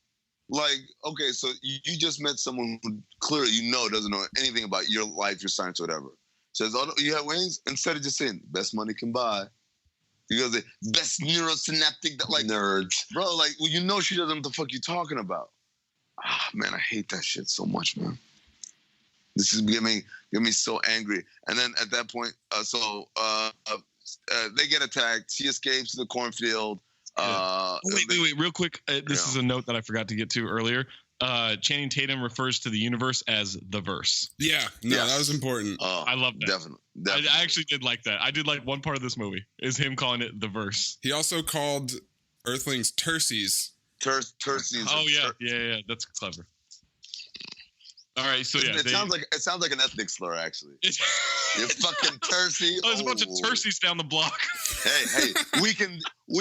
okay, so you just met someone who clearly doesn't know anything about your life, your science, whatever. Says, "Oh, you have wings?" Instead of just saying best money can buy. You go the best neurosynaptic, like nerds, bro. Like, well, she doesn't know what the fuck you talking about. Man, I hate that shit so much, man. This is getting me so angry. And then at that point, they get attacked. She escapes to the cornfield. Wait, real quick. This is a note that I forgot to get to earlier. Channing Tatum refers to the universe as the verse. Yeah, that was important. I love that. Definitely. I actually did like that. I did like one part of this movie is him calling it the verse. He also called Earthlings terces. Terces. Oh yeah. That's clever. All right, so yeah, it sounds like an ethnic slur actually. You're fucking tercy. Oh, there's a bunch of terces down the block. Hey, we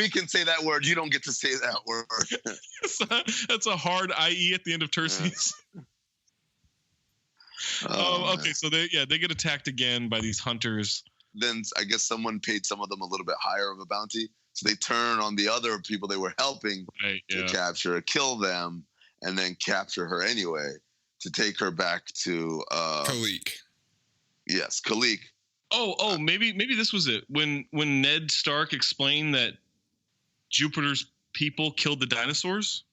can say that word. You don't get to say that word. That's a hard IE at the end of terces. Yeah. Okay, so they get attacked again by these hunters. then I guess someone paid some of them a little bit higher of a bounty. So they turn on the other people they were helping to capture, kill them, and then capture her anyway to take her back to Khalik. Yes, Khalik. Maybe this was it. When Ned Stark explained that Jupiter's people killed the dinosaurs?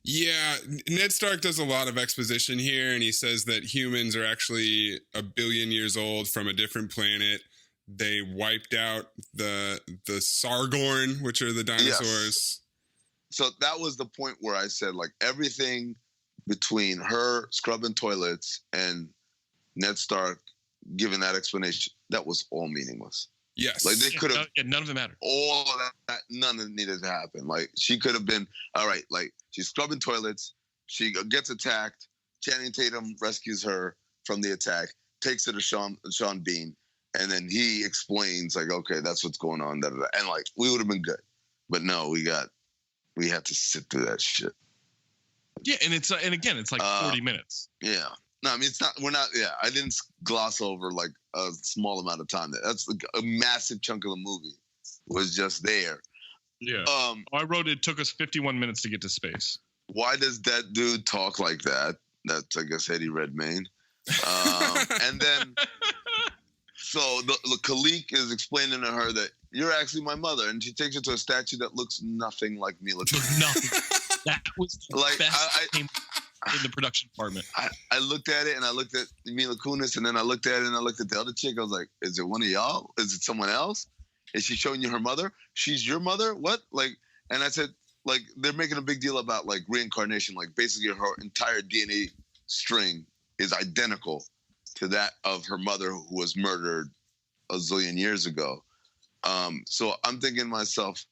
Yeah, Ned Stark does a lot of exposition here, and he says that humans are actually 1 billion years old from a different planet. They wiped out the Sargorn, which are the dinosaurs. Yes. So that was the point where I said, like, everything between her scrubbing toilets and Ned Stark giving that explanation, that was all meaningless. Yes. Like, they could have... none of it mattered. All of that, none of it needed to happen. Like, she could have been, all right, like, she's scrubbing toilets, she gets attacked, Channing Tatum rescues her from the attack, takes her to Sean Bean, and then he explains, like, okay, that's what's going on, and, like, we would have been good. But no, we had to sit through that shit. Yeah, and it's like 40 minutes. Yeah. No, I mean, I didn't gloss over, like, a small amount of time. That's a massive chunk of the movie was just there. Yeah. I wrote it took us 51 minutes to get to space. Why does that dude talk like that? That's, I guess, Eddie Redmayne. And then, so the Khalik is explaining to her that you're actually my mother, and she takes her to a statue that looks nothing like Mila Kunis. Nothing. That was the like best in the production department. I looked at it, and I looked at Mila Kunis, and then I looked at it, and I looked at the other chick. I was like, is it one of y'all? Is it someone else? Is she showing you her mother? She's your mother? What? Like, and I said, like, they're making a big deal about, like, reincarnation. Like, basically her entire DNA string is identical to that of her mother, who was murdered a zillion years ago. So I'm thinking to myself,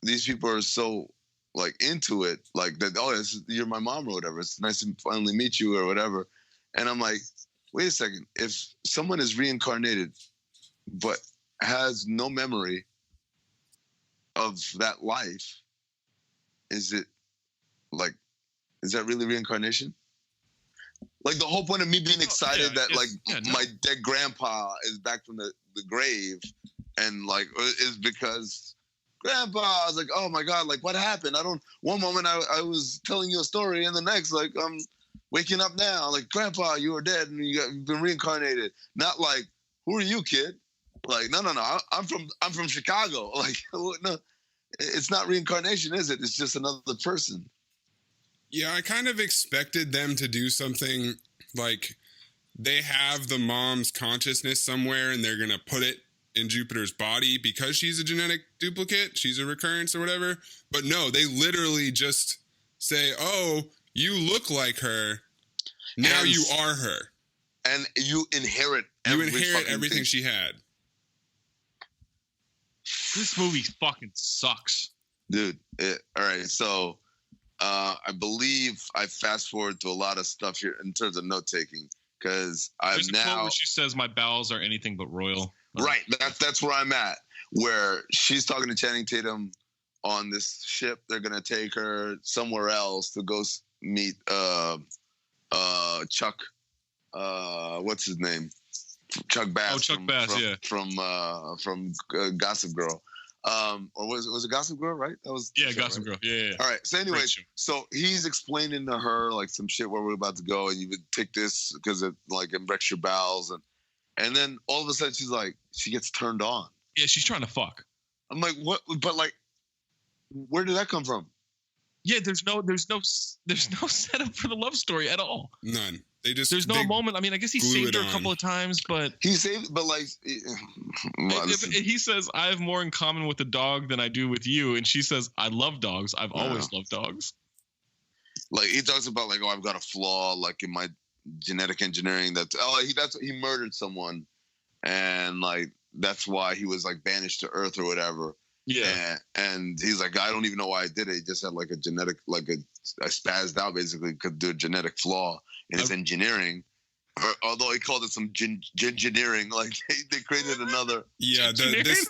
these people are so, like, into it, like, that, oh, you're my mom or whatever. It's nice to finally meet you or whatever. And I'm like, wait a second. If someone is reincarnated but has no memory of that life, is that really reincarnation? Like, the whole point of me being excited my dead grandpa is back from the grave, and, like, is because grandpa, I was like, oh my God, like, what happened? One moment I was telling you a story, and the next, like, I'm waking up now, like, grandpa, you were dead and you've been reincarnated. Not like, who are you, kid? Like, no, I'm from Chicago. Like, no, it's not reincarnation, is it? It's just another person. Yeah, I kind of expected them to do something like they have the mom's consciousness somewhere and they're going to put it in Jupiter's body because she's a genetic duplicate. She's a recurrence or whatever. But no, they literally just say, oh, you look like her. Now you are her. And you inherit everything she had. This movie fucking sucks. Dude, all right, so... I believe I fast forward to a lot of stuff here in terms of note taking because There's a quote where she says, "My bowels are anything but royal." Right, that's where I'm at. Where she's talking to Channing Tatum on this ship, they're gonna take her somewhere else to go meet Chuck. What's his name? Chuck Bass. Oh, Chuck Bass, yeah. From Gossip Girl. Or was it Gossip Girl, right? That was Gossip Girl. Yeah. All right. So anyway, so he's explaining to her like some shit where we're about to go, and you would take this because it wrecks your bowels, and then all of a sudden she gets turned on. Yeah, she's trying to fuck. I'm like, what? But like, where did that come from? Yeah, there's no setup for the love story at all. None. There's no moment. I mean, I guess he saved her a couple of times, but he saved. But like, he says, "I have more in common with a dog than I do with you," and she says, "I love dogs. I've always loved dogs." Like, he talks about like, oh, I've got a flaw like in my genetic engineering. He murdered someone, and like that's why he was like banished to Earth or whatever. Yeah. And he's like, I don't even know why I did it. He just had like a genetic, like I spazzed out basically, could do a genetic flaw in his engineering. Although he called it some engineering, like they created another. Yeah,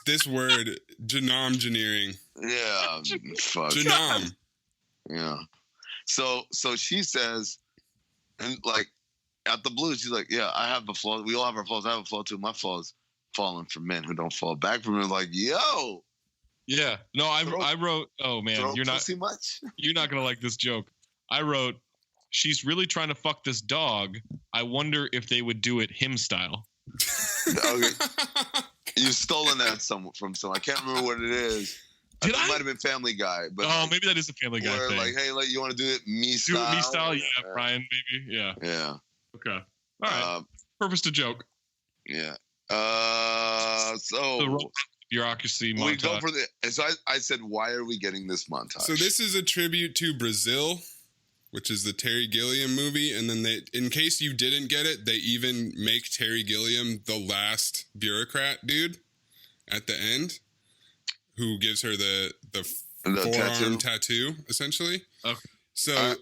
this word, genom-gineering. Yeah, fuck. Genom. Yeah. So she says, and like, out the blue, she's like, yeah, I have a flaw. We all have our flaws. I have a flaw too. My flaws falling for men who don't fall back from him. Like, yo. Yeah. No, I wrote. Oh man, you're not much. You're not gonna like this joke. I wrote, she's really trying to fuck this dog. I wonder if they would do it him style. Okay. You've stolen that from someone. I can't remember what it is. It might have been Family Guy. But maybe that is a Family Guy thing. Like, hey, like, you want to do it me style? Do it me style? Yeah, Brian, maybe. Yeah. Yeah. Okay. All right. Purpose to joke. Yeah. So the bureaucracy montage. We go for so I said, why are we getting this montage? So this is a tribute to Brazil, which is the Terry Gilliam movie, and then in case you didn't get it, they even make Terry Gilliam the last bureaucrat dude at the end, who gives her the forearm tattoo essentially. Okay. So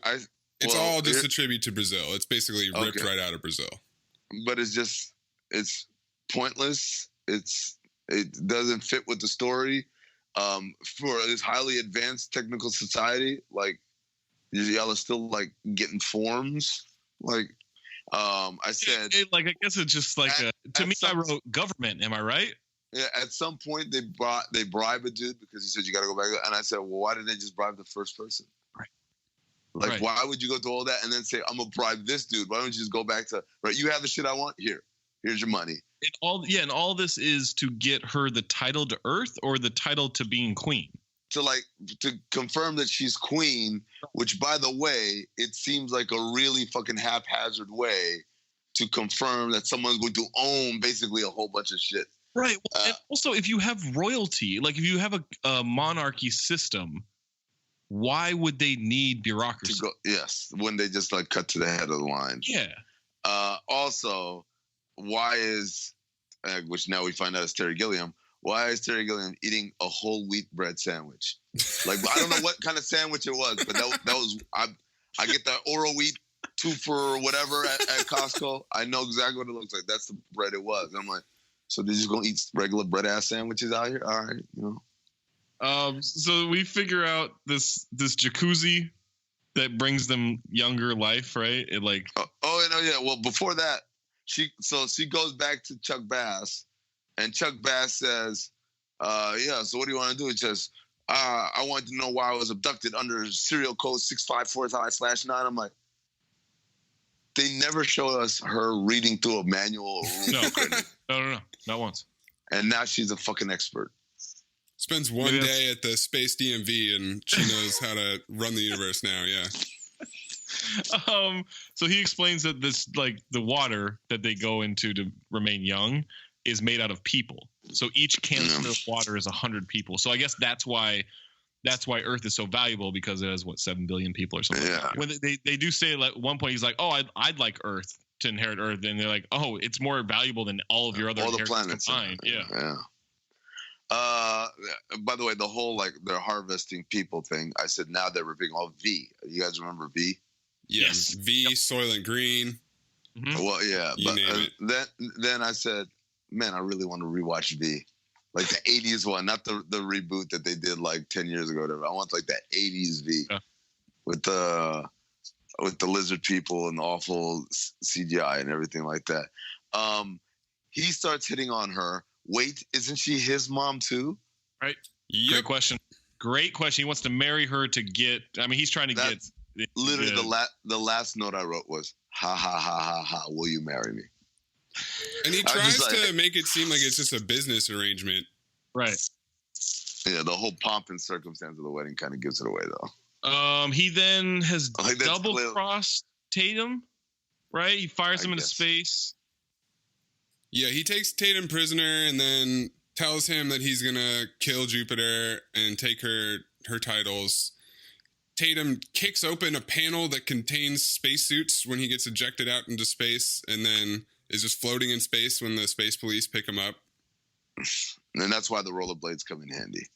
it's all just a tribute to Brazil. It's basically ripped right out of Brazil. But it's pointless. It doesn't fit with the story. For this highly advanced technical society, like, y'all are still like getting forms. Like, I said, I guess it's just like to me. I wrote government. Am I right? Yeah. At some point, they bribe a dude because he said you got to go back. And I said, well, why didn't they just bribe the first person? Right. Like, why would you go through all that and then say, I'm gonna bribe this dude? Why don't you just go back to You have the shit I want. Here's your money. And all this is to get her the title to Earth or the title to being queen. To confirm that she's queen, which, by the way, it seems like a really fucking haphazard way to confirm that someone's going to own basically a whole bunch of shit. Right. And also, if you have royalty, like if you have a monarchy system, why would they need bureaucracy? Yes, when they just like cut to the head of the line. Yeah. Also, why is, which now we find out is Terry Gilliam, why is Terry Gilliam eating a whole wheat bread sandwich? Like, I don't know what kind of sandwich it was, but that was, I get that Oro wheat 2 for whatever at Costco. I know exactly what it looks like. That's the bread it was. And I'm like, so they're just going to eat regular bread ass sandwiches out here? All right, So we figure out this jacuzzi that brings them younger life, right? It like. Well, before that, she goes back to Chuck Bass. And Chuck Bass says, so what do you want to do? It says, I wanted to know why I was abducted under serial code 654/9. I'm like, they never showed us her reading through a manual. No, not once. And now she's a fucking expert. Spends one day at the Space DMV and she knows how to run the universe now, yeah. So he explains that this, like, the water that they go into to remain young is made out of people. So each canister of water is 100 people. So I guess that's why Earth is so valuable, because it has 7 billion people or something. Yeah. When they do say, like, at one point he's like, "Oh, I'd like Earth to inherit Earth," and they're like, "Oh, it's more valuable than all of your other planets combined." Yeah. By the way, the whole like they're harvesting people thing. I said now they're ripping off V. You guys remember V? Yes. V, Soylent Green. Mm-hmm. Well, yeah, but then I said, man, I really want to rewatch V, like the '80s one, not the reboot that they did like 10 years ago. Whatever. I want like that '80s V with the lizard people and the awful CGI and everything like that. He starts hitting on her. Wait, isn't she his mom too? Right. Yep. Great question. He wants to marry her to get. I mean, he's trying to get. Literally, the last note I wrote was, "Ha ha ha ha ha. Will you marry me?" And he tries to make it seem like it's just a business arrangement. Right. Yeah, the whole pomp and circumstance of the wedding kind of gives it away, though. He then has double-crossed Tatum, right? He fires him into space. Yeah, he takes Tatum prisoner and then tells him that he's going to kill Jupiter and take her titles. Tatum kicks open a panel that contains spacesuits when he gets ejected out into space, and then is just floating in space when the space police pick him up. And that's why the rollerblades come in handy.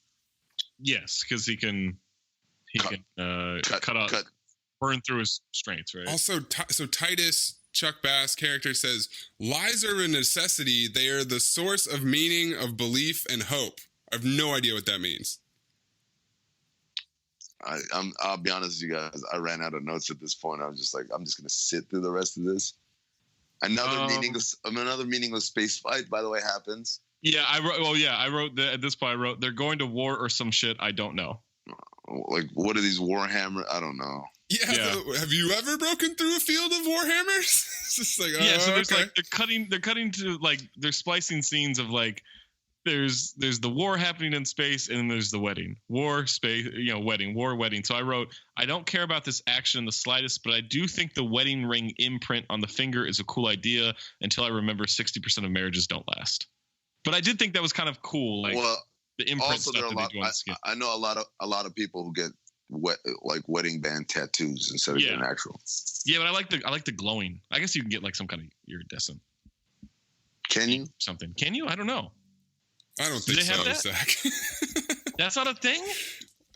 Yes, because he can burn through his strengths, right? Also, so Titus, Chuck Bass character, says, lies are a necessity. They are the source of meaning, of belief, and hope. I have no idea what that means. I'll be honest with you guys. I ran out of notes at this point. I was just like, I'm just going to sit through the rest of this. Another meaningless space fight, by the way, happens. Yeah, I wrote. Well, yeah, I wrote that at this point. I wrote they're going to war or some shit. I don't know. Like, what are these Warhammer? I don't know. Yeah. Have you ever broken through a field of Warhammers? It's just like, oh, yeah. So there's okay. like they're cutting to like they're splicing scenes of like there's the war happening in space and then there's the wedding, war, space, wedding, war, wedding. So I wrote, I don't care about this action in the slightest, but I do think the wedding ring imprint on the finger is a cool idea until I remember 60% of marriages don't last. But I did think that was kind of cool, like the imprint stuff that they do on the skin. I know a lot of people who get like wedding band tattoos instead of getting actual. Yeah, but I like the glowing. I guess you can get like some kind of iridescent. Can you? Something. Can you? I don't know. I don't think so, Zach. That's not a thing.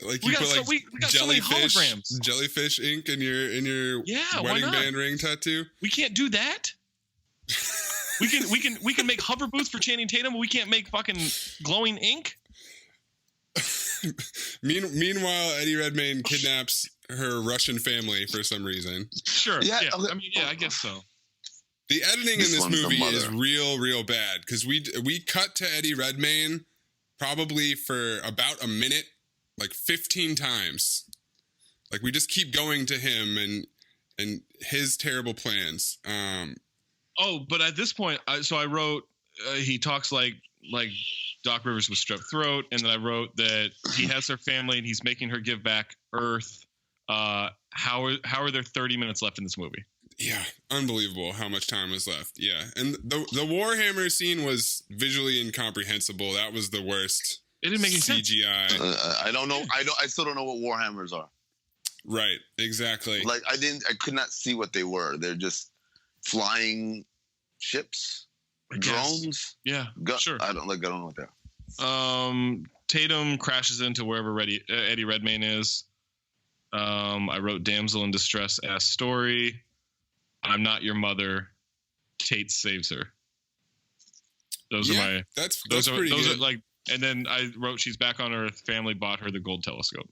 Like you put like we got so many holograms. Jellyfish ink in your wedding band ring tattoo. We can't do that. we can make hover boots for Channing Tatum, but we can't make fucking glowing ink. Meanwhile, Eddie Redmayne kidnaps her Russian family for some reason. Sure. Yeah. I mean, yeah, I guess so. The editing in this movie is real bad because we cut to Eddie Redmayne probably for about a minute, like 15 times. Like we just keep going to him and his terrible plans. But at this point, I wrote he talks like Doc Rivers with strep throat, and then I wrote that he has her family and he's making her give back Earth. How are there 30 minutes left in this movie? Yeah, unbelievable how much time was left. Yeah, and the Warhammer scene was visually incomprehensible. That was the worst. It didn't make any CGI. sense. I don't know. I still don't know what Warhammers are. Right, exactly. Like I could not see what they were. They're just flying ships, drones. Yeah, sure. I don't know what they're. Tatum crashes into wherever Eddie Redmayne is. I wrote damsel in distress ass story. I'm not your mother. Tate saves her. Those are my. That's pretty good. Are like, and then I wrote she's back on Earth. Family bought her the gold telescope.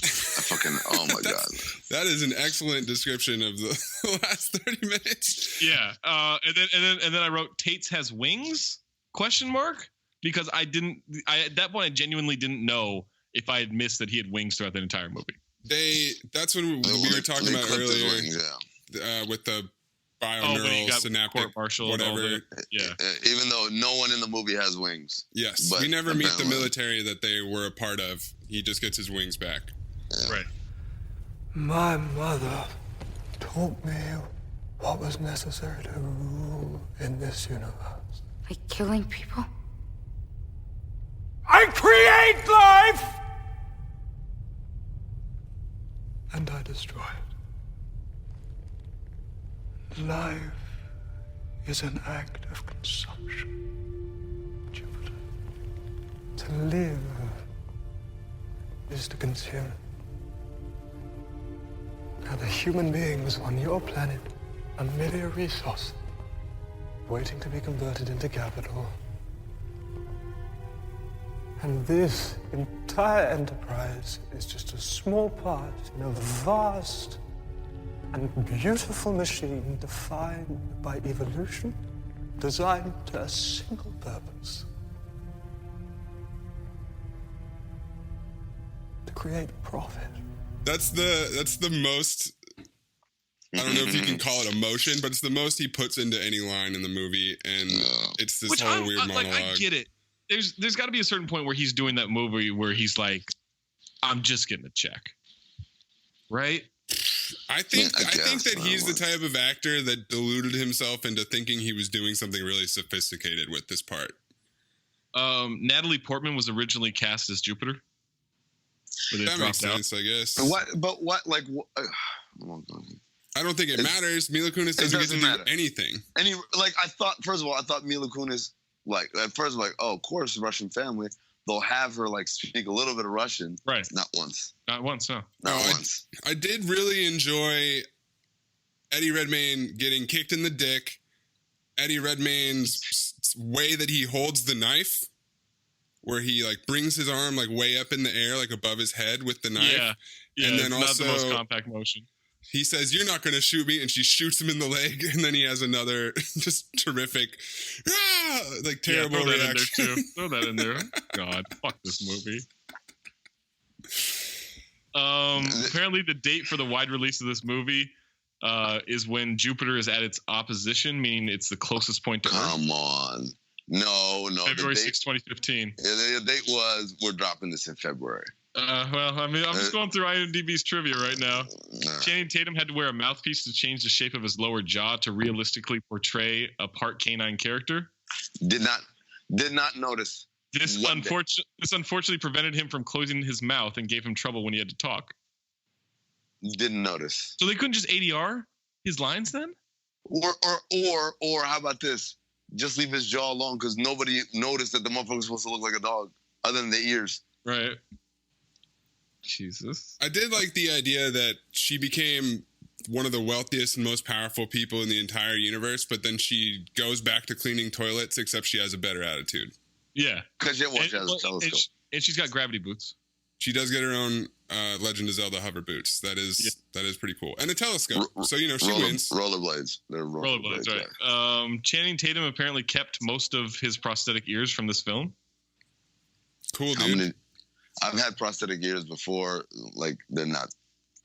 Oh my god. That is an excellent description of the last 30 minutes. Yeah. And then I wrote Tate's has wings? ? Because at that point I genuinely didn't know if I had missed that he had wings throughout the entire movie. That's when we were talking about earlier. Wings, with the bioneural synaptic whatever. Even though no one in the movie has wings. Yes. We never meet the military that they were a part of. He just gets his wings back. Yeah. Right. My mother taught me what was necessary to rule in this universe. By killing people? I create life! And I destroy it. Life is an act of consumption, Jupiter. To live is to consume. Now, the human beings on your planet are merely a resource, waiting to be converted into capital. And this entire enterprise is just a small part in a vast and beautiful machine defined by evolution, designed to a single purpose: to create profit. That's the most, I don't know if you can call it emotion, but it's the most he puts into any line in the movie, and it's this whole weird monologue. Like, I get it. There's got to be a certain point where he's doing that movie where he's like, I'm just getting a check, right? I think that he's the type of actor that deluded himself into thinking he was doing something really sophisticated with this part. Natalie Portman was originally cast as Jupiter. That makes sense, I guess. But what? I don't think it matters. Mila Kunis doesn't get to do anything. I thought Mila Kunis, at first, oh, of course, Russian family. They'll have her speak a little bit of Russian. Right. Not once. Not once, no. Not once. I did really enjoy Eddie Redmayne getting kicked in the dick. Eddie Redmayne's way that he holds the knife, where he brings his arm way up in the air, above his head with the knife. Yeah. And then not also the most compact motion. he says, "You're not going to shoot me," and she shoots him in the leg, and then he has another just terrific, terrible throw that reaction. in there too. Throw that in there. God, fuck this movie. Apparently, the date for the wide release of this movie is when Jupiter is at its opposition, meaning it's the closest point to Earth. Come on. No. February 6, 2015. Yeah, the date was, we're dropping this in February. Well, I mean, I'm just going through IMDb's trivia right now. Channing Tatum had to wear a mouthpiece to change the shape of his lower jaw to realistically portray a part canine character. Did not notice. This unfortunately prevented him from closing his mouth and gave him trouble when he had to talk. Didn't notice. So they couldn't just ADR his lines then? Or how about this? Just leave his jaw alone because nobody noticed that the motherfucker was supposed to look like a dog other than the ears. Right. Jesus. I did like the idea that she became one of the wealthiest and most powerful people in the entire universe, but then she goes back to cleaning toilets, except she has a better attitude. Yeah. Because she has a telescope. And she's got gravity boots. She does get her own Legend of Zelda hover boots. That is pretty cool. And a telescope. So, she wins. Rollerblades. They're rollerblades, right. Yeah. Channing Tatum apparently kept most of his prosthetic ears from this film. Cool, dude. I've had prosthetic ears before. Like, they're not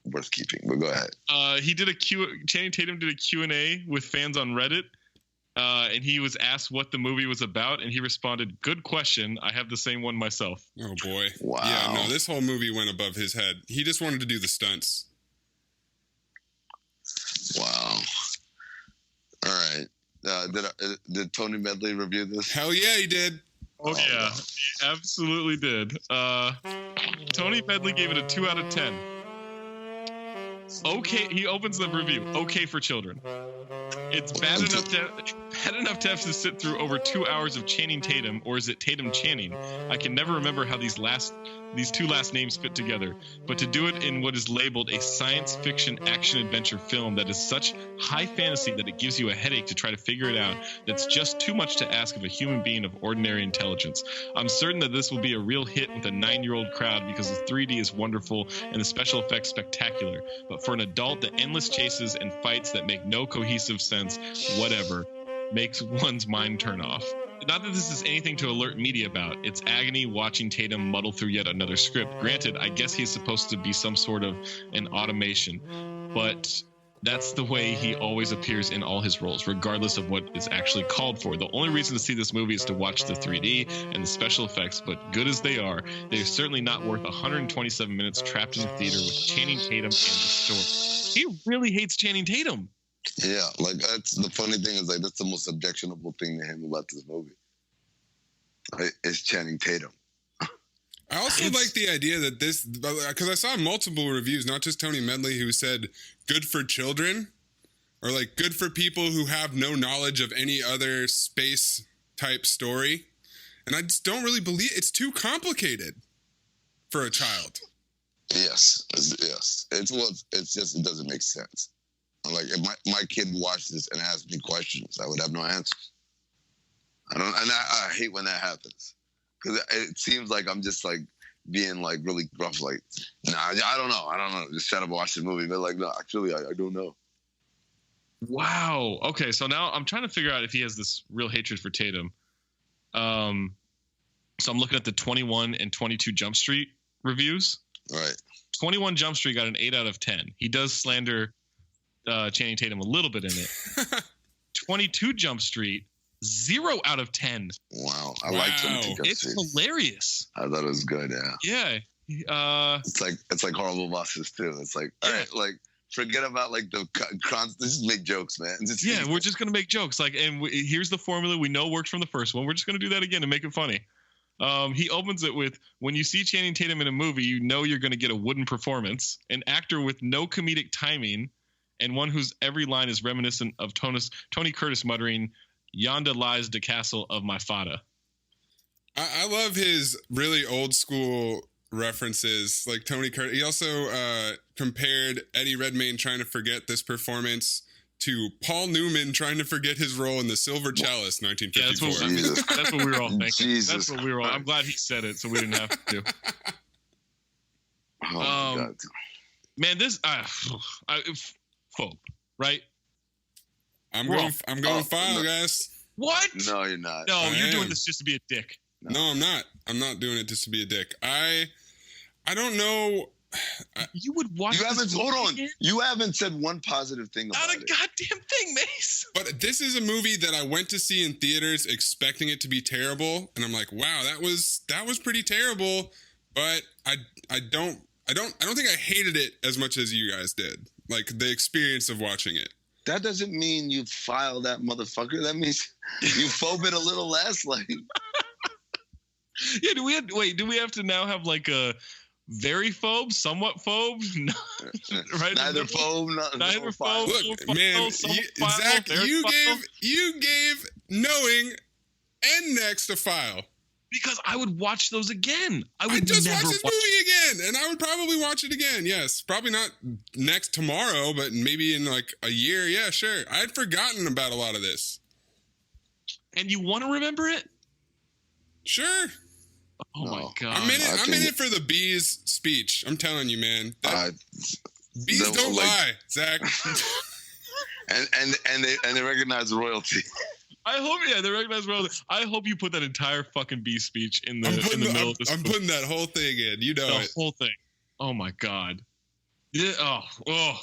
worth keeping, but go ahead. Channing Tatum did a Q&A with fans on Reddit, and he was asked what the movie was about, and he responded, "Good question. I have the same one myself." Oh, boy. Wow. Yeah, no, this whole movie went above his head. He just wanted to do the stunts. Wow. All right. Did Tony Medley review this? Hell yeah, he did. Oh yeah, he absolutely did. Tony Medley gave it a 2 out of 10. Okay, he opens the review. Okay for children. It's bad enough to have to sit through over 2 hours of Channing Tatum, or is it Tatum Channing? I can never remember how these two last names fit together. But to do it in what is labeled a science fiction action adventure film that is such high fantasy that it gives you a headache to try to figure it out, that's just too much to ask of a human being of ordinary intelligence. I'm certain that this will be a real hit with a 9-year-old crowd because the 3D is wonderful and the special effects spectacular. But for an adult, the endless chases and fights that make no cohesive sense, whatever, makes one's mind turn off. Not that this is anything to alert media about. It's agony watching Tatum muddle through yet another script. Granted, I guess he's supposed to be some sort of an automation, but that's the way he always appears in all his roles, regardless of what is actually called for. The only reason to see this movie is to watch the 3D and the special effects, but good as they are, they're certainly not worth 127 minutes trapped in the theater with Channing Tatum and the story. He really hates Channing Tatum. Yeah, like that's the funny thing is like that's the most objectionable thing to him about this movie. It's Channing Tatum. I also like the idea that this, because I saw multiple reviews, not just Tony Medley, who said good for children, or like good for people who have no knowledge of any other space type story, and I just don't really believe it's too complicated for a child. Yes. It's just it doesn't make sense. Like if my kid watched this and asked me questions, I would have no answers. I hate when that happens because it seems like I'm just like being like really gruff. Like, nah, I don't know. Just shut up and watch the movie. But like, no, actually, I don't know. Wow. Okay, so now I'm trying to figure out if he has this real hatred for Tatum. So I'm looking at the 21 and 22 Jump Street reviews. Right. 21 Jump Street got an 8 out of 10. He does slander Channing Tatum a little bit in it. 22 Jump Street, 0 out of 10. Wow, I like 22 Jump Street. It's hilarious. I thought it was good. Yeah. Yeah. It's like Horrible Bosses too. It's like all right, like forget about like the just make jokes, man. We're just gonna make jokes. Like, and here's the formula we know worked from the first one. We're just gonna do that again to make it funny. He opens it with, when you see Channing Tatum in a movie, you know you're going to get a wooden performance, an actor with no comedic timing, and one whose every line is reminiscent of Tony Curtis muttering, "Yonda lies the castle of my fada." I love his really old school references, like Tony Curtis. He also compared Eddie Redmayne trying to forget this performance to Paul Newman trying to forget his role in The Silver Chalice, 1954. Yeah, that's what we were all thinking. Jesus. That's what we were all. I'm glad he said it, so we didn't have to. Oh my God. Man, this phobe, right? I'm going file, guys. What? No, you're not. No, you're doing this just to be a dick. No, I'm not. I'm not doing it just to be a dick. I don't know. You would watch. Hold on. Again? You haven't said one positive thing about it. Not a goddamn thing, Mace. But this is a movie that I went to see in theaters expecting it to be terrible, and I'm like, wow, that was pretty terrible. But I don't think I hated it as much as you guys did. Like the experience of watching it. That doesn't mean you file that motherfucker. That means you phobe it a little less. Like, yeah. Do we have to now have like a very phobe, somewhat phobe? No, right? Neither phobe, neither phobe. Look, man, Zach, you gave knowing and next a file. Because I would watch those again. I just watched this movie again, and I would probably watch it again. Yes, probably not next tomorrow, but maybe in like a year. Yeah, sure. I had forgotten about a lot of this. And you want to remember it? Sure. Oh my god! I'm in it for the bees speech. I'm telling you, man. Bees don't lie, Zach. and they recognize royalty. I hope, they recognize royalty. I hope you put that entire fucking bee speech in the middle of this. I'm putting that whole thing in. You know the whole thing. Oh my god. Yeah, oh.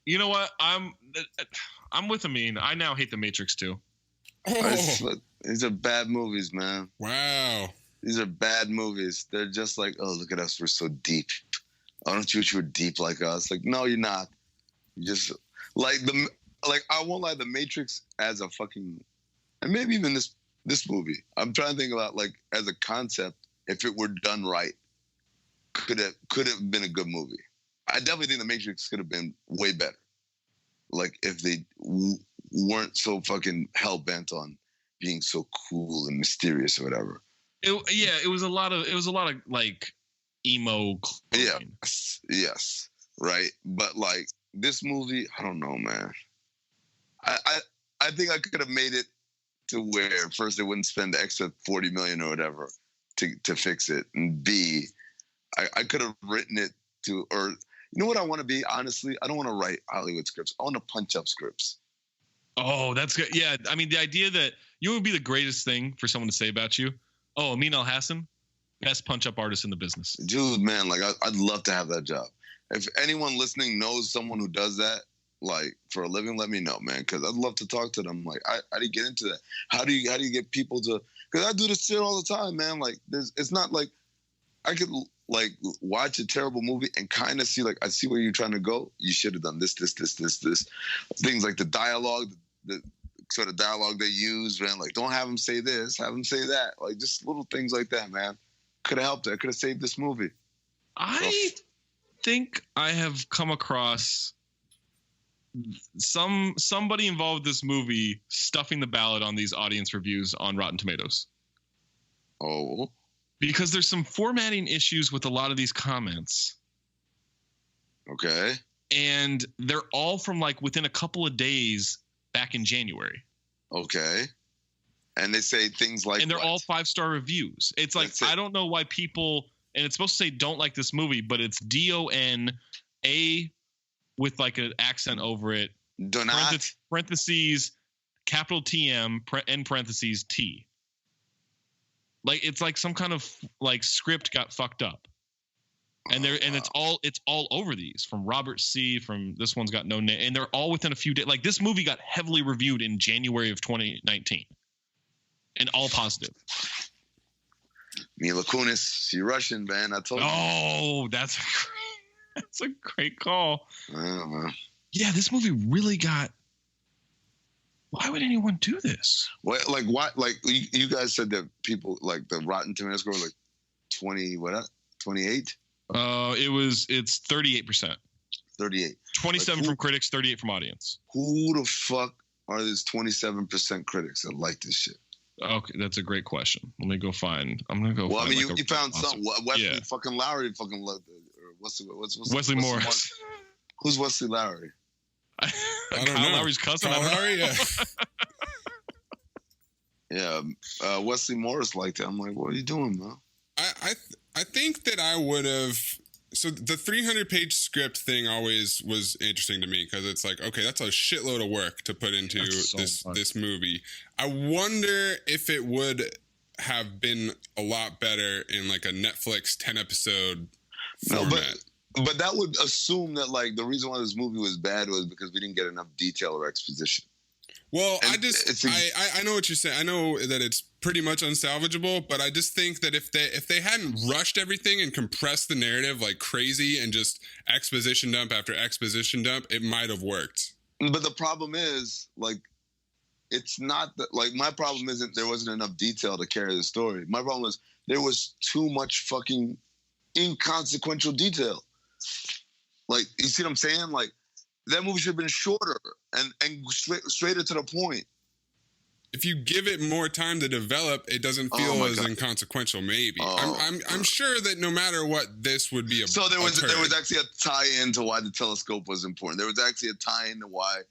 You know what? I'm with Amin. I now hate The Matrix too. These are bad movies, man. Wow. These are bad movies. They're just like, oh, look at us. We're so deep. I don't you wish you were deep like us. Like, no, you're not. You just like I won't lie, The Matrix as a fucking, and maybe even this movie. I'm trying to think about like as a concept, if it were done right, could have been a good movie. I definitely think The Matrix could have been way better. Like if they weren't so fucking hell bent on being so cool and mysterious or whatever. It was a lot of like emo. Clothing. Yes, right. But like this movie, I don't know, man. I think I could have made it to where first they wouldn't spend the extra $40 million or whatever to fix it, and B, I could have written it to, or you know what I want to be, honestly? I don't want to write Hollywood scripts. I want to punch up scripts. Oh, that's good. Yeah, I mean the idea that you would be the greatest thing for someone to say about you. Oh, Amin Al-Hassan, best punch up artist in the business. Dude, man, like I'd love to have that job. If anyone listening knows someone who does that, like for a living, let me know, man, because I'd love to talk to them. Like, how do you get into that? How do you get people to? Because I do this shit all the time, man. Like, it's not like I could like watch a terrible movie and kind of see like I see where you're trying to go. You should have done this. Things like the dialogue, the sort of dialogue they use, man. Like, don't have them say this, have them say that. Like, just little things like that, man. Could have helped it. Could have saved this movie. I think I have come across somebody involved with this movie stuffing the ballot on these audience reviews on Rotten Tomatoes. Oh. Because there's some formatting issues with a lot of these comments. Okay. And they're all from like within a couple of days back in January. Okay. And they say things like, and they're all 5-star reviews. It's like, I don't know why people, and it's supposed to say don't like this movie, but it's DONA with like an accent over it. Do not. Parentheses, capital TM, end parentheses T. Like it's like some kind of like script got fucked up. And it's all over these, from Robert C, from this one's got no name, and they're all within a few days. Like this movie got heavily reviewed in January of 2019, and all positive. Mila Kunis, she Russian, man. I told you. Oh, that's a great call. I don't know. Yeah, this movie really got. Why would anyone do this? What, like, what? Like, you guys said that people like the Rotten Tomatoes score like 28. It's 38%. 38. 27 from critics, 38 from audience. Who the fuck are these 27% critics that like this shit? Okay, that's a great question. Let me go find. I'm gonna go. Well, find I mean, you found some. Wesley fucking Lowry fucking loved it. What's Wesley Morris? Who's Wesley Lowry? I don't Kyle know. Lowry's cousin. Kyle Lowry, yeah. Yeah, Wesley Morris liked it. I'm like, what are you doing, man? I think that I would have So the 300-page script thing always was interesting to me because it's like, okay, that's a shitload of work to put into this movie. I wonder if it would have been a lot better in like a Netflix 10-episode format. But that would assume that like the reason why this movie was bad was because we didn't get enough detail or exposition. Well, I know what you're saying. I know that it's pretty much unsalvageable, but I just think that if they hadn't rushed everything and compressed the narrative like crazy and just exposition dump after exposition dump, it might have worked. But the problem is, like, it's not that, like, my problem isn't there wasn't enough detail to carry the story. My problem is there was too much fucking inconsequential detail. Like, you see what I'm saying? Like, that movie should have been shorter and straighter to the point. If you give it more time to develop, it doesn't feel as inconsequential. Maybe I'm sure that no matter what, this would be a. So there was actually a tie-in to why the telescope was important. There was actually a tie-in to why,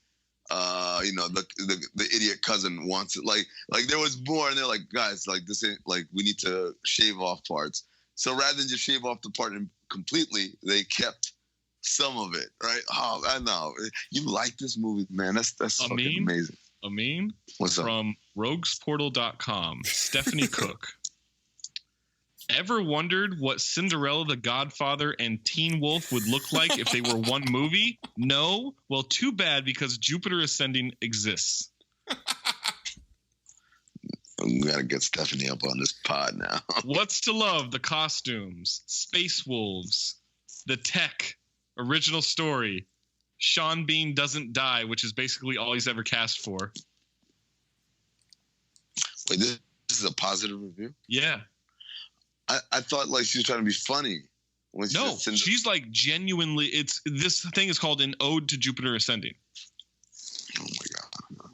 the idiot cousin wants it. Like there was more, and they're like, guys, like this ain't like we need to shave off parts. So rather than just shave off the part completely, they kept some of it, right? Oh, I know. You like this movie, man. That's fucking amazing. Amin, what's up? From roguesportal.com, Stephanie Cook. Ever wondered what Cinderella, The Godfather, and Teen Wolf would look like if they were one movie? No? Well, too bad, because Jupiter Ascending exists. We gotta get Stephanie up on this pod now. What's to love? The costumes, Space Wolves, the tech, original story, Sean Bean doesn't die, which is basically all he's ever cast for. Wait, this is a positive review? Yeah. I thought like she was trying to be funny. No, she's like genuinely. This thing is called An Ode to Jupiter Ascending. Oh my God.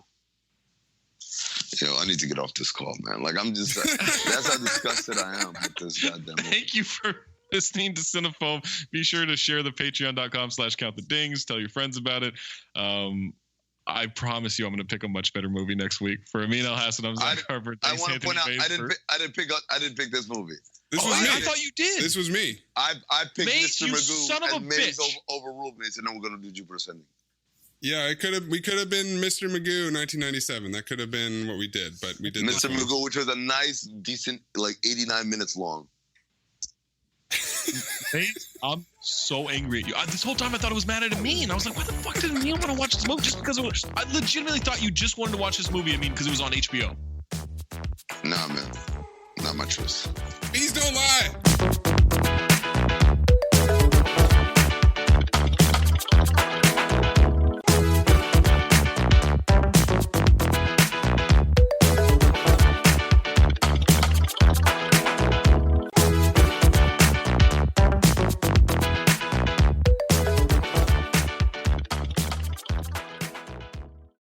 Yo, I need to get off this call, man. Like I'm just, that's how disgusted I am with this goddamn movie. Thank you for listening to Cinephobe. Be sure to share the patreon.com/countthedings. Tell your friends about it. I promise you I'm going to pick a much better movie next week. For Amin Al-Hassan, I'm Zach Harper. I want to point out, I didn't pick this movie. This was me. I thought you did. This was me. I picked Mr. Magoo, son of a bitch. Overruled me, so now we're going to do Jupiter Ascending. Yeah, we could have been Mr. Magoo 1997. That could have been what we did, but we did Mr. Magoo, which was a nice, decent, like 89 minutes long. Hey, I'm so angry at you. This whole time I thought it was mad at Amin. I was like, why the fuck did Amin want to watch this movie? Just because I legitimately thought you just wanted to watch this movie, Amin, because it was on HBO. Nah, man. Not my choice. Bees don't lie.